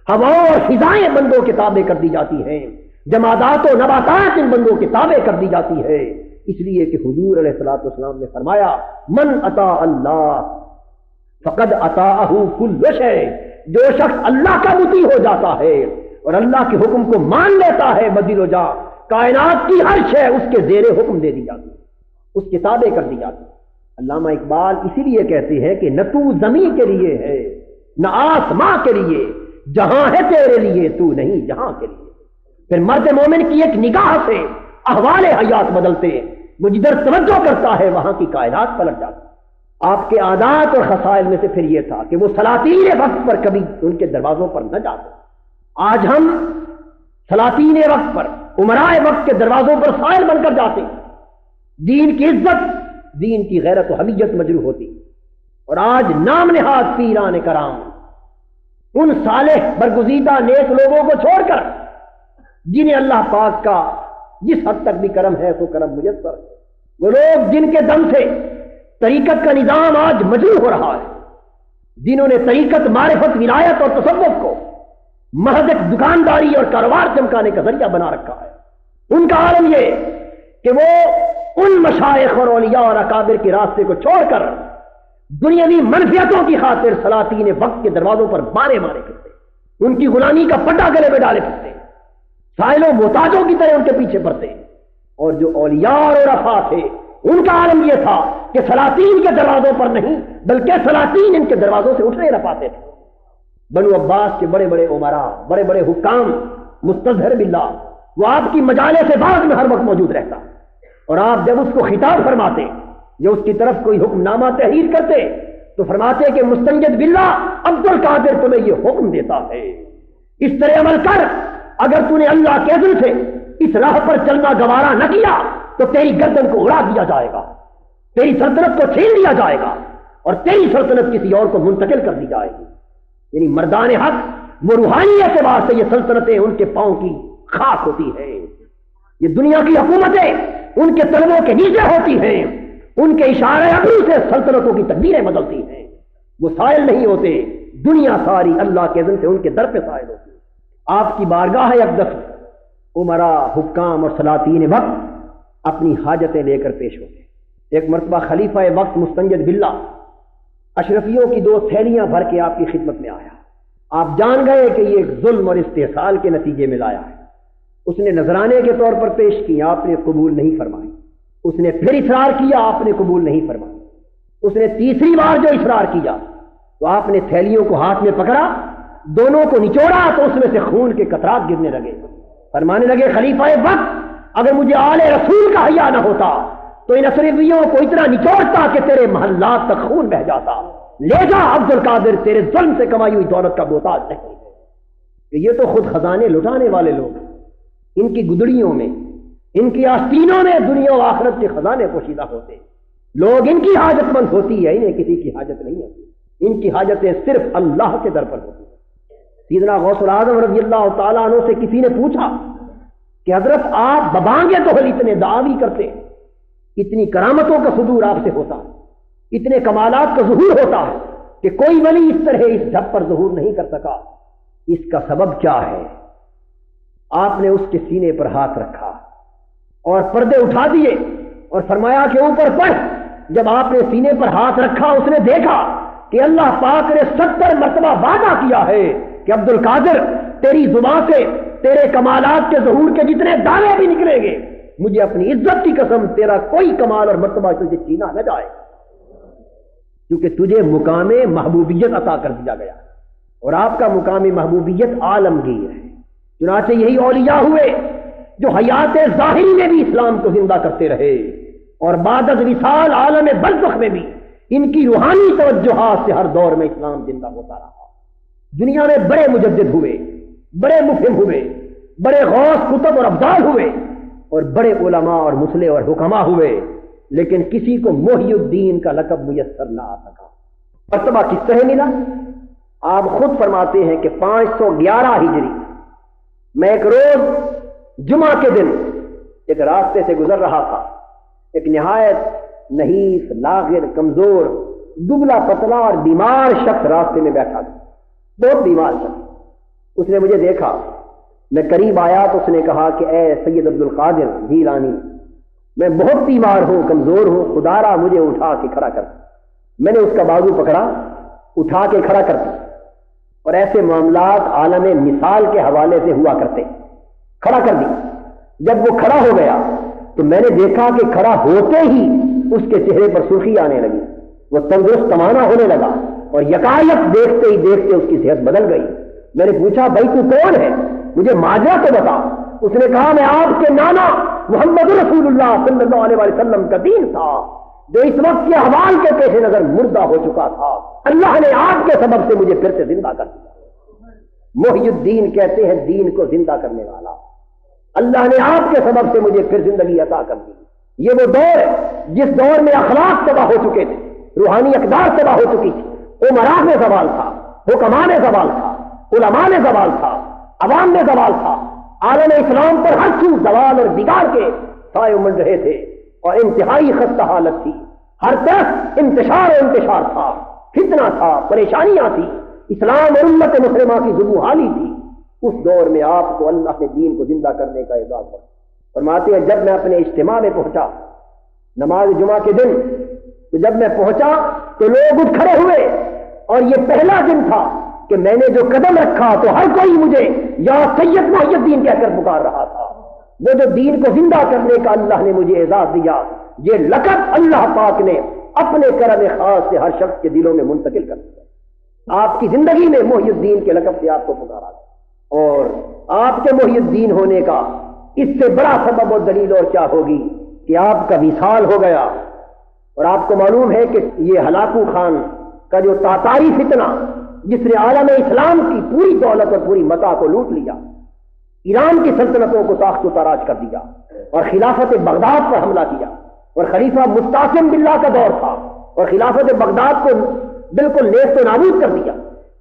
ہواؤں اور فضائیں بندوں کے تابع کر دی جاتی ہیں، جمادات و نباتات ان بندوں کے تابع کر دی جاتی ہے، اس لیے کہ حضور علیہ الصلوۃ والسلام نے فرمایا من اطاع اللہ فقد اطاعہ کل شیء، جو شخص اللہ کا مطیع ہو جاتا ہے اور اللہ کے حکم کو مان لیتا ہے بدل و جا، کائنات کی ہر شے اس کے زیر حکم دے دی جاتی ہے، اس کے تابع کر دی جاتی ہے۔ علامہ اقبال اسی لیے کہتے ہیں کہ نہ تو زمین کے لیے ہے نہ آسماں کے لیے، جہاں ہے تیرے لیے تو نہیں جہاں کے لیے۔ پھر مرد مومن کی ایک نگاہ سے احوال حیات بدلتے، وہ جدھر توجہ کرتا ہے وہاں کی کائنات پلٹ جاتی۔ آپ کے عادات اور خصائل میں سے پھر یہ تھا کہ وہ سلاطین وقت پر کبھی ان کے دروازوں پر نہ جاتے۔ آج ہم سلاطین وقت پر، امراء وقت کے دروازوں پر سائل بن کر جاتے، دین کی عزت، دین کی غیرت و حمیت مجروح ہوتی، اور آج نام نہاد پیران کرام ان صالح برگزیدہ نیک لوگوں کو چھوڑ کر جنہیں اللہ پاک کا جس حد تک بھی کرم ہے تو کرم میسر ہے، وہ لوگ جن کے دم سے طریقت کا نظام آج مجروح ہو رہا ہے، جنہوں نے طریقت، معرفت، ولایت اور تصوف کو محض ایک دکانداری اور کاروبار چمکانے کا ذریعہ بنا رکھا ہے، ان کا عالم یہ کہ وہ ان مشائخ اور اولیاء اور اکابر کے راستے کو چھوڑ کر دنیاوی منفیتوں کی خاطر سلاطین وقت کے دروازوں پر بانے مارے پھرتے، ان کی غلامی کا پٹا گلے میں ڈالے پھرتے، سائلوں محتاجوں کی طرح ان کے پیچھے پڑتے۔ اور جو اولیاء اور عرفاء تھے ان کا عالم یہ تھا کہ سلاطین کے دروازوں پر نہیں بلکہ سلاطین ان کے دروازوں سے اٹھنے نہ پاتے تھے۔ بنو عباس کے بڑے بڑے عمراء، بڑے بڑے حکام، مستظہر باللہ، وہ آپ کی مجالس باز میں ہر وقت موجود رہتا، اور آپ جب اس کو خطاب فرماتے یا اس کی طرف کوئی حکم نامہ تحریر کرتے تو فرماتے کہ مستنجد باللہ عبد القادر تمہیں یہ حکم دیتا ہے، اس طرح عمل کر، اگر تو نے اللہ کے اذن سے اس راہ پر چلنا گوارا نہ کیا تو تیری گردن کو اڑا دیا جائے گا، تیری سلطنت کو چھین لیا جائے گا اور تیری سلطنت کسی اور کو منتقل کر دی جائے گی۔ یعنی مردان حق وہ روحانی اعتبار سے یہ سلطنتیں ان کے پاؤں کی خاک ہوتی ہیں، یہ دنیا کی حکومتیں ان کے تلووں کے نیچے ہوتی ہیں، ان کے اشارے ابرو سے سلطنتوں کی تقدیریں بدلتی ہیں، وہ سائل نہیں ہوتے، دنیا ساری اللہ کے اذن سے ان کے در پہ سائل ہوتی ہے۔ آپ کی بارگاہ اقدس عمراء، حکام اور سلاطین وقت اپنی حاجتیں لے کر پیش ہوتے۔ ایک مرتبہ خلیفہ وقت مستنجد باللہ اشرفیوں کی 2 تھیلیاں بھر کے آپ کی خدمت میں آیا، آپ جان گئے کہ یہ ایک ظلم اور استحصال کے نتیجے میں لایا ہے، اس نے نذرانے کے طور پر پیش کی، آپ نے قبول نہیں فرمائی، اس نے پھر اصرار کیا، آپ نے قبول نہیں فرمائی، اس نے تیسری بار جو اصرار کیا تو آپ نے تھیلیوں کو ہاتھ میں پکڑا، دونوں کو نچوڑا تو اس میں سے خون کے قطرات گرنے لگے، فرمانے لگے خلیفہ وقت اگر مجھے آل رسول کا حیا نہ ہوتا تو ان اشرفیوں کو اتنا نچوڑتا کہ تیرے محلات تک خون بہ جاتا، لے جا عبد القادر، تیرے ظلم سے کمائی ہوئی دولت کا محتاج نہیں ہے۔ کہ یہ تو خود خزانے لٹانے والے لوگ ہیں، ان کی گدڑیوں میں، ان کی آستینوں میں دنیا و آخرت کے خزانے پوشیدہ ہوتے ہیں۔ لوگ ان کی حاجت مند ہوتی ہے، انہیں کسی کی حاجت نہیں ہوتی، ان کی حاجتیں صرف اللہ کے در پر ہوتی ہیں۔ سیدنا غوث العظم رضی اللہ تعالیٰ عنہ سے کسی نے پوچھا کہ حضرت آپ ببانگے تو اتنے دعوی کرتے، اتنی کرامتوں کا صدور آپ سے ہوتا ہے، اتنے کمالات کا ظہور ہوتا ہے کہ کوئی ولی اس طرح اس ڈھب پر ظہور نہیں کر سکا، اس کا سبب کیا ہے؟ آپ نے اس کے سینے پر ہاتھ رکھا اور پردے اٹھا دیے اور فرمایا کہ اوپر پڑھ۔ جب آپ نے سینے پر ہاتھ رکھا اس نے دیکھا کہ اللہ پاک نے 70 مرتبہ وعدہ کیا ہے کہ عبد القادر تیری زبان سے تیرے کمالات کے ظہور کے جتنے دعوے بھی نکلیں گے، مجھے اپنی عزت کی قسم تیرا کوئی کمال اور مرتبہ تجھے چھینا نہ جائے، کیونکہ تجھے مقام محبوبیت عطا کر دیا گیا اور آپ کا مقام محبوبیت عالمگیر ہے۔ چنانچہ یہی اولیاء ہوئے جو حیات ظاہری میں بھی اسلام کو زندہ کرتے رہے اور بعد از وصال عالم برزخ میں بھی ان کی روحانی توجہات سے ہر دور میں اسلام زندہ ہوتا رہا۔ دنیا میں بڑے مجدد ہوئے، بڑے مفہم ہوئے، بڑے غوث کتب اور ابدال ہوئے اور بڑے علماء اور مصلح اور حکماء ہوئے، لیکن کسی کو محی الدین کا لقب میسر نہ آ سکا۔ مرتبہ کس طرح ملا؟ آپ خود فرماتے ہیں کہ 511 ہجری میں ایک روز جمعہ کے دن ایک راستے سے گزر رہا تھا، ایک نہایت نحیف، لاغر، کمزور، دبلا پتلا اور بیمار شخص راستے میں بیٹھا تھا، بہت بیمار شخص۔ اس نے مجھے دیکھا، میں قریب آیا تو اس نے کہا کہ اے سید عبد القادر جیلانی، میں بہت بیمار ہوں، کمزور ہوں، خدا را مجھے اٹھا کے کھڑا کر۔ میں نے اس کا بازو پکڑا، اٹھا کے کھڑا کر دیا، اور ایسے معاملات عالم مثال کے حوالے سے ہوا کرتے، کھڑا کر دی۔ جب وہ کھڑا ہو گیا تو میں نے دیکھا کہ کھڑا ہوتے ہی اس کے چہرے پر سرخی آنے لگی، وہ تندرست تمانا ہونے لگا اور یکایک دیکھتے ہی دیکھتے اس کی صحت بدل گئی۔ میں نے پوچھا بھائی تو کون ہے، مجھے ماجرا تو بتا۔ اس نے کہا میں آپ کے نانا محمد رسول اللہ صلی اللہ علیہ وسلم کا دین تھا جو اس وقت کے احوال کے پیش نظر مردہ ہو چکا تھا، اللہ نے آپ کے سبب سے مجھے پھر سے زندہ کر دیا۔ محی الدین کہتے ہیں دین کو زندہ کرنے والا، اللہ نے آپ کے سبب سے مجھے پھر زندگی عطا کر دی۔ یہ وہ دور ہے جس دور میں اخلاق تباہ ہو چکے تھے، روحانی اقدار تباہ ہو چکی تھی، عمراء میں زوال تھا، حکماء میں زوال تھا، علماء میں زوال تھا، عوام میں زوال تھا، عالم اسلام پر ہر سو زوال اور بگاڑ کے سائے امڑ رہے تھے اور انتہائی خستہ حالت تھی، ہر طرف انتشار تھا، فتنہ تھا، پریشانیاں تھی، اسلام اور امت مسلمہ کی ذبح حالی تھی۔ اس دور میں آپ کو اللہ نے دین کو زندہ کرنے کا اعزاز کیا۔ فرماتے ہیں جب میں اپنے اجتماع میں پہنچا نماز جمعہ کے دن، تو جب میں پہنچا تو لوگ اٹھ کھڑے ہوئے اور یہ پہلا دن تھا کہ میں نے جو قدم رکھا تو ہر کوئی مجھے یا سید محی الدین کہہ کر پکار رہا تھا۔ وہ جو دین کو زندہ کرنے کا اللہ نے مجھے اعزاز دیا، یہ لقب اللہ پاک نے اپنے کرم خاص سے ہر شخص کے دلوں میں منتقل کر دیا۔ آپ کی زندگی میں محی الدین کے لقب سے آپ کو پکارا گیا، اور آپ کے محی الدین ہونے کا اس سے بڑا سبب اور دلیل اور کیا ہوگی کہ آپ کا وصال ہو گیا۔ اور آپ کو معلوم ہے کہ یہ ہلاکو خان کا جو تاتاری فتنہ جس نے عالم اسلام کی پوری دولت اور پوری متاع کو لوٹ لیا، ایران کی سلطنتوں کو تاخت و تاراج کر دیا اور خلافت بغداد پر حملہ کیا، اور خلیفہ مستعصم باللہ کا دور تھا اور خلافت بغداد کو بالکل نیست و نابود کر دیا،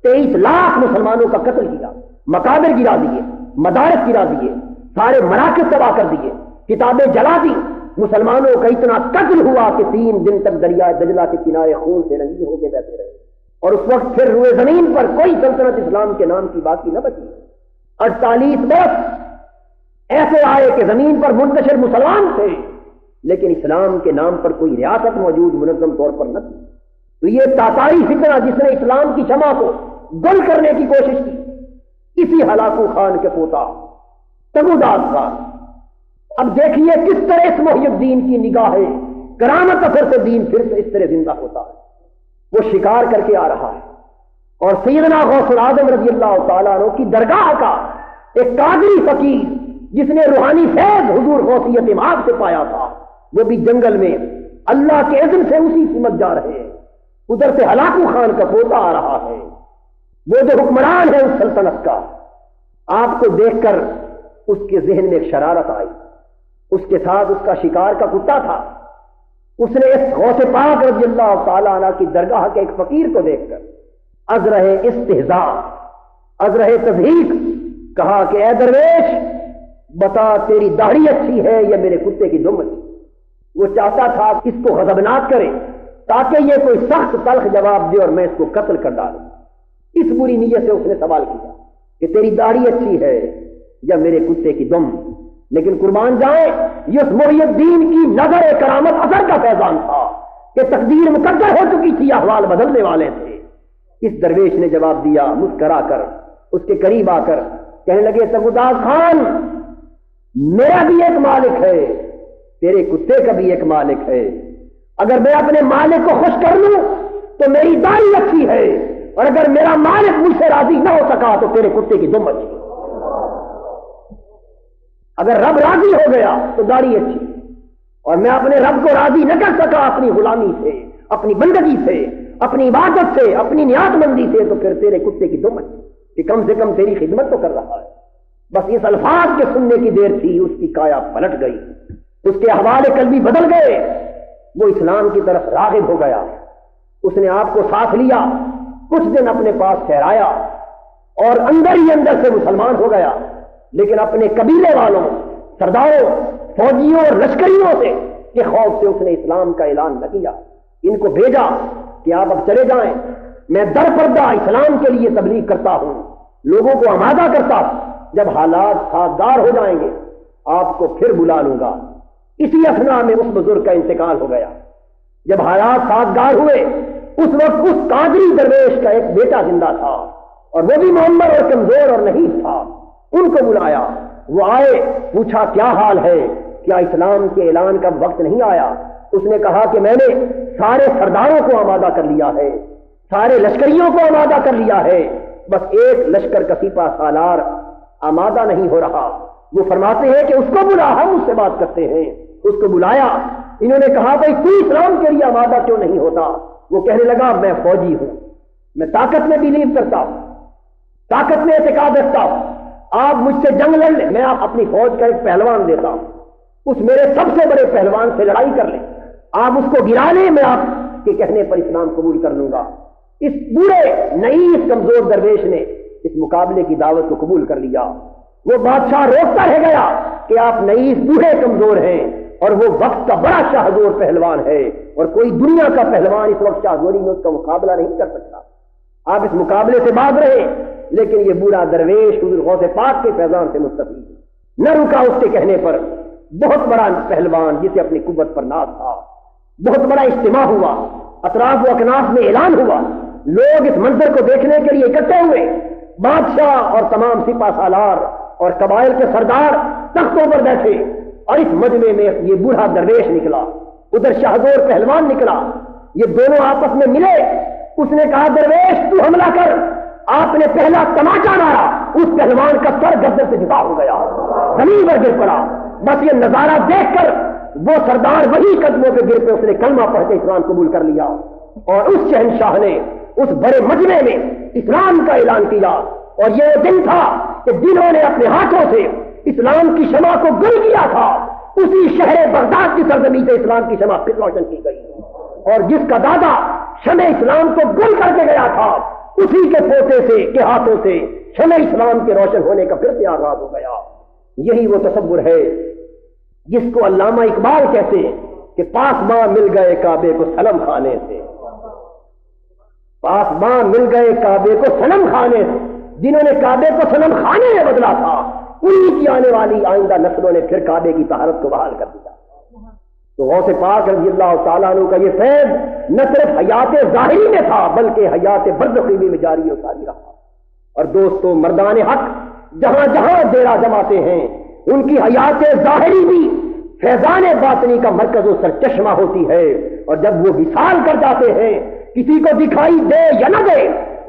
23 لاکھ مسلمانوں کا قتل کیا، مقابر گرا دیے، مدارس گرا دیے، سارے مراکز تباہ کر دیے، کتابیں جلا دی، مسلمانوں کا اتنا قتل ہوا کہ 3 دن تک دریائے دجلہ کے کنارے خون سے رنگین ہو کے بہتے رہے، اور اس وقت پھر روئے زمین پر کوئی سلطنت اسلام کے نام کی باقی نہ بچی۔ 48 برس ایسے آئے کہ زمین پر منتشر مسلمان تھے لیکن اسلام کے نام پر کوئی ریاست موجود منظم طور پر نہ تھی۔ تو یہ تاتاری فتنہ جس نے اسلام کی شمع کو گل کرنے کی کوشش کی، اسی ہلاکو خان کے پوتا تغوداد خان۔ اب دیکھیے کس طرح اس محی الدین کی نگاہ کرامت اثر سے دین پھر سے اس طرح زندہ ہوتا ہے، وہ شکار کر کے آ رہا ہے۔ اور سیدنا غوث العظم رضی اللہ تعالیٰ عنہ کی درگاہ کا ایک قادری فقیر جس نے روحانی فیض حضور غوثیت مآب سے پایا تھا، وہ بھی جنگل میں اللہ کے اذن سے اسی سمت جا رہے ہیں۔ ادھر سے ہلاکو خان کا پوتا آ رہا ہے، وہ جو حکمران ہے اس سلطنت کا، آپ کو دیکھ کر اس کے ذہن میں ایک شرارت آئی. اس کے ساتھ اس کا شکار کا کتا تھا. اس نے اس غوث پاک رضی اللہ تعالیٰ عنہ کی درگاہ کے ایک فقیر کو دیکھ کر ازرہ استہزاء، ازرہ تضحیک کہا کہ اے درویش بتا تیری داڑھی اچھی ہے یا میرے کتے کی دم اچھی؟ وہ چاہتا تھا اس کو غضبناک کرے تاکہ یہ کوئی سخت تلخ جواب دے اور میں اس کو قتل کر ڈالوں. اس بری نیت سے اس نے سوال کیا کہ تیری داڑھی اچھی ہے یا میرے کتے کی دم. لیکن قربان جائیں یہ اس محی الدین کی نظر کرامت اثر کا فیضان تھا کہ تقدیر مقدر ہو چکی تھی، احوال بدلنے والے تھے. اس درویش نے جواب دیا مسکرا کر، اس کے قریب آ کر کہنے لگے سگوداز خان میرا بھی ایک مالک ہے، تیرے کتے کا بھی ایک مالک ہے. اگر میں اپنے مالک کو خوش کر لوں تو میری داڑھی اچھی ہے، اور اگر میرا مالک مجھ سے راضی نہ ہو سکا تو تیرے کتے کی دم اچھی. اگر رب راضی ہو گیا تو داڑھی اچھی، اور میں اپنے رب کو راضی نہ کر سکا اپنی غلامی سے، اپنی بندگی سے، اپنی عبادت سے، اپنی نیات مندی سے، تو پھر تیرے کتے کی دم اچھی کہ کم سے کم تیری خدمت تو کر رہا ہے. بس اس الفاظ کے سننے کی دیر تھی اس کی کایا پلٹ گئی، اس کے احوال قلبی بدل گئے. وہ اسلام کی طرف راغب ہو گیا. اس نے آپ کو ساتھ لیا، کچھ دن اپنے پاس ٹھہرایا اور اندر ہی اندر سے مسلمان ہو گیا. لیکن اپنے قبیلے والوں، سرداروں، فوجیوں اور لشکریوں سے کے خوف سے اس نے اسلام کا اعلان نہ کیا. ان کو بھیجا کہ آپ اب چلے جائیں، میں در پردہ اسلام کے لیے تبلیغ کرتا ہوں، لوگوں کو آمادہ کرتا ہوں، جب حالات سازگار ہو جائیں گے آپ کو پھر بلا لوں گا. اسی اثنا میں اس بزرگ کا انتقال ہو گیا. جب حالات سازگار ہوئے اس وقت اس قادری درویش کا ایک بیٹا زندہ تھا، اور وہ بھی معمر اور کمزور اور نہیں تھا. ان کو بلایا، وہ آئے، پوچھا کیا حال ہے، کیا اسلام کے اعلان کا وقت نہیں آیا؟ اس نے کہا کہ میں نے سارے سرداروں کو آمادہ کر لیا ہے، سارے لشکریوں کو آمادہ کر لیا ہے، بس ایک لشکر کا سپہ سالار آمادہ نہیں ہو رہا. وہ فرماتے ہیں کہ اس کو بلا، ہم اس سے بات کرتے ہیں. اس کو بلایا. انہوں نے کہا بھائی تو اسلام کے لیے آمادہ کیوں نہیں ہوتا؟ وہ کہنے لگا میں فوجی ہوں، میں طاقت میں بلیو کرتا ہوں، طاقت میں اعتقاد رکھتا ہوں. آپ مجھ سے جنگ لڑ لیں، میں آپ اپنی فوج کا ایک پہلوان دیتا ہوں، اس میرے سب سے بڑے پہلوان سے لڑائی کر لیں، آپ اس کو گرا لیں، میں آپ کے کہنے پر اسلام قبول کر لوں گا. اس بوڑھے نئیس کمزور درویش نے اس مقابلے کی دعوت کو قبول کر لیا. وہ بادشاہ روکتا رہ گیا کہ آپ نئیس بوڑھے کمزور ہیں، اور وہ وقت کا بڑا شاہزور پہلوان ہے، اور کوئی دنیا کا پہلوان اس وقت شاہزوری میں اس کا مقابلہ نہیں کر سکتا. آپ اس مقابلے سے باز رہے. لیکن یہ بوڑھا درویش حضور غوث پاک کے فیضان سے مستفید نہ رکا. اس کے کہنے پر بہت بڑا پہلوان جسے اپنی قوت پر ناز تھا، بہت بڑا اجتماع ہوا، اطراف و اکناف میں اعلان ہوا، لوگ اس منظر کو دیکھنے کے لیے اکٹھے ہوئے. بادشاہ اور تمام سپہ سالار اور قبائل کے سردار تختوں پر بیٹھے، اور اس مجمع میں یہ بوڑھا درویش نکلا، ادھر شاہزور پہلوان نکلا. یہ دونوں آپس میں ملے. اس نے کہا درویش تو حملہ کر. آپ نے پہلا تماچا مارا، اس پہلوان کا سر گردن سے جدا ہو گیا، زمین پر گر پڑا. بس یہ نظارہ دیکھ کر وہ سردار وہی قدموں پہ گر پہ اس نے کلمہ پڑھ کے اسلام قبول کر لیا. اور اس شہنشاہ نے اس بڑے مجمع میں اسلام کا اعلان کیا. اور یہ دن تھا کہ جنہوں نے اپنے ہاتھوں سے اسلام کی شمع کو گل کیا تھا، اسی شہر بغداد کی سرزمین سے اسلام کی شمع پھر روشن کی گئی. اور جس کا دادا شمع اسلام کو گل کر کے گیا تھا، اسی کے پوتے سے کے ہاتھوں سے شمع اسلام کے روشن ہونے کا پھر سے آغاز ہو گیا. یہی وہ تصور ہے جس کو علامہ اقبال کہتے ہیں کہ پاسباں مل گئے کعبے کو صنم خانے سے. پاسباں مل گئے کعبے کو صنم خانے سے. جنہوں نے کعبے کو صنم خانے میں بدلا تھا، انہی کی آنے والی آئندہ نسلوں نے پھر کعبے کی طہارت کو بحال کر دیا. تو غوث پاک رضی اللہ تعالیٰ عنہ کا یہ فیض نہ صرف حیات ظاہری میں تھا بلکہ حیات برزخی میں جاری و ساری رہا. اور دوستو مردان حق جہاں جہاں ڈیرا جماتے ہیں ان کی حیات ظاہری بھی فیضان باطنی کا مرکز و سرچشمہ ہوتی ہے. اور جب وہ وصال کر جاتے ہیں، کسی کو دکھائی دے یا نہ دے،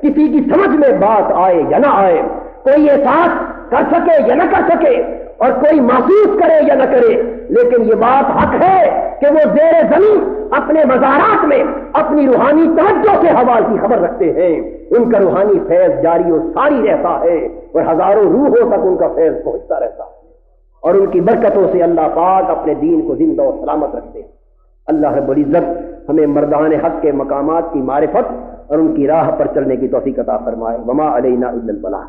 کسی کی سمجھ میں بات آئے یا نہ آئے، کوئی احساس کر سکے یا نہ کر سکے، اور کوئی محسوس کرے یا نہ کرے، لیکن یہ بات حق ہے کہ وہ زیر زمین اپنے اپنے مزارات میں اپنی روحانی توجہ سے حوال کی خبر رکھتے ہیں، ان کا روحانی فیض جاری و ساری رہتا ہے اور ہزاروں روحوں تک ان کا فیض پہنچتا رہتا ہے، اور ان کی برکتوں سے اللہ پاک اپنے دین کو زندہ و سلامت رکھتے ہیں۔ اللہ رب العزت ہمیں مردان حق کے مقامات کی معرفت اور ان کی راہ پر چلنے کی توفیق عطا فرمائے۔ وما علینا الا البلاغ۔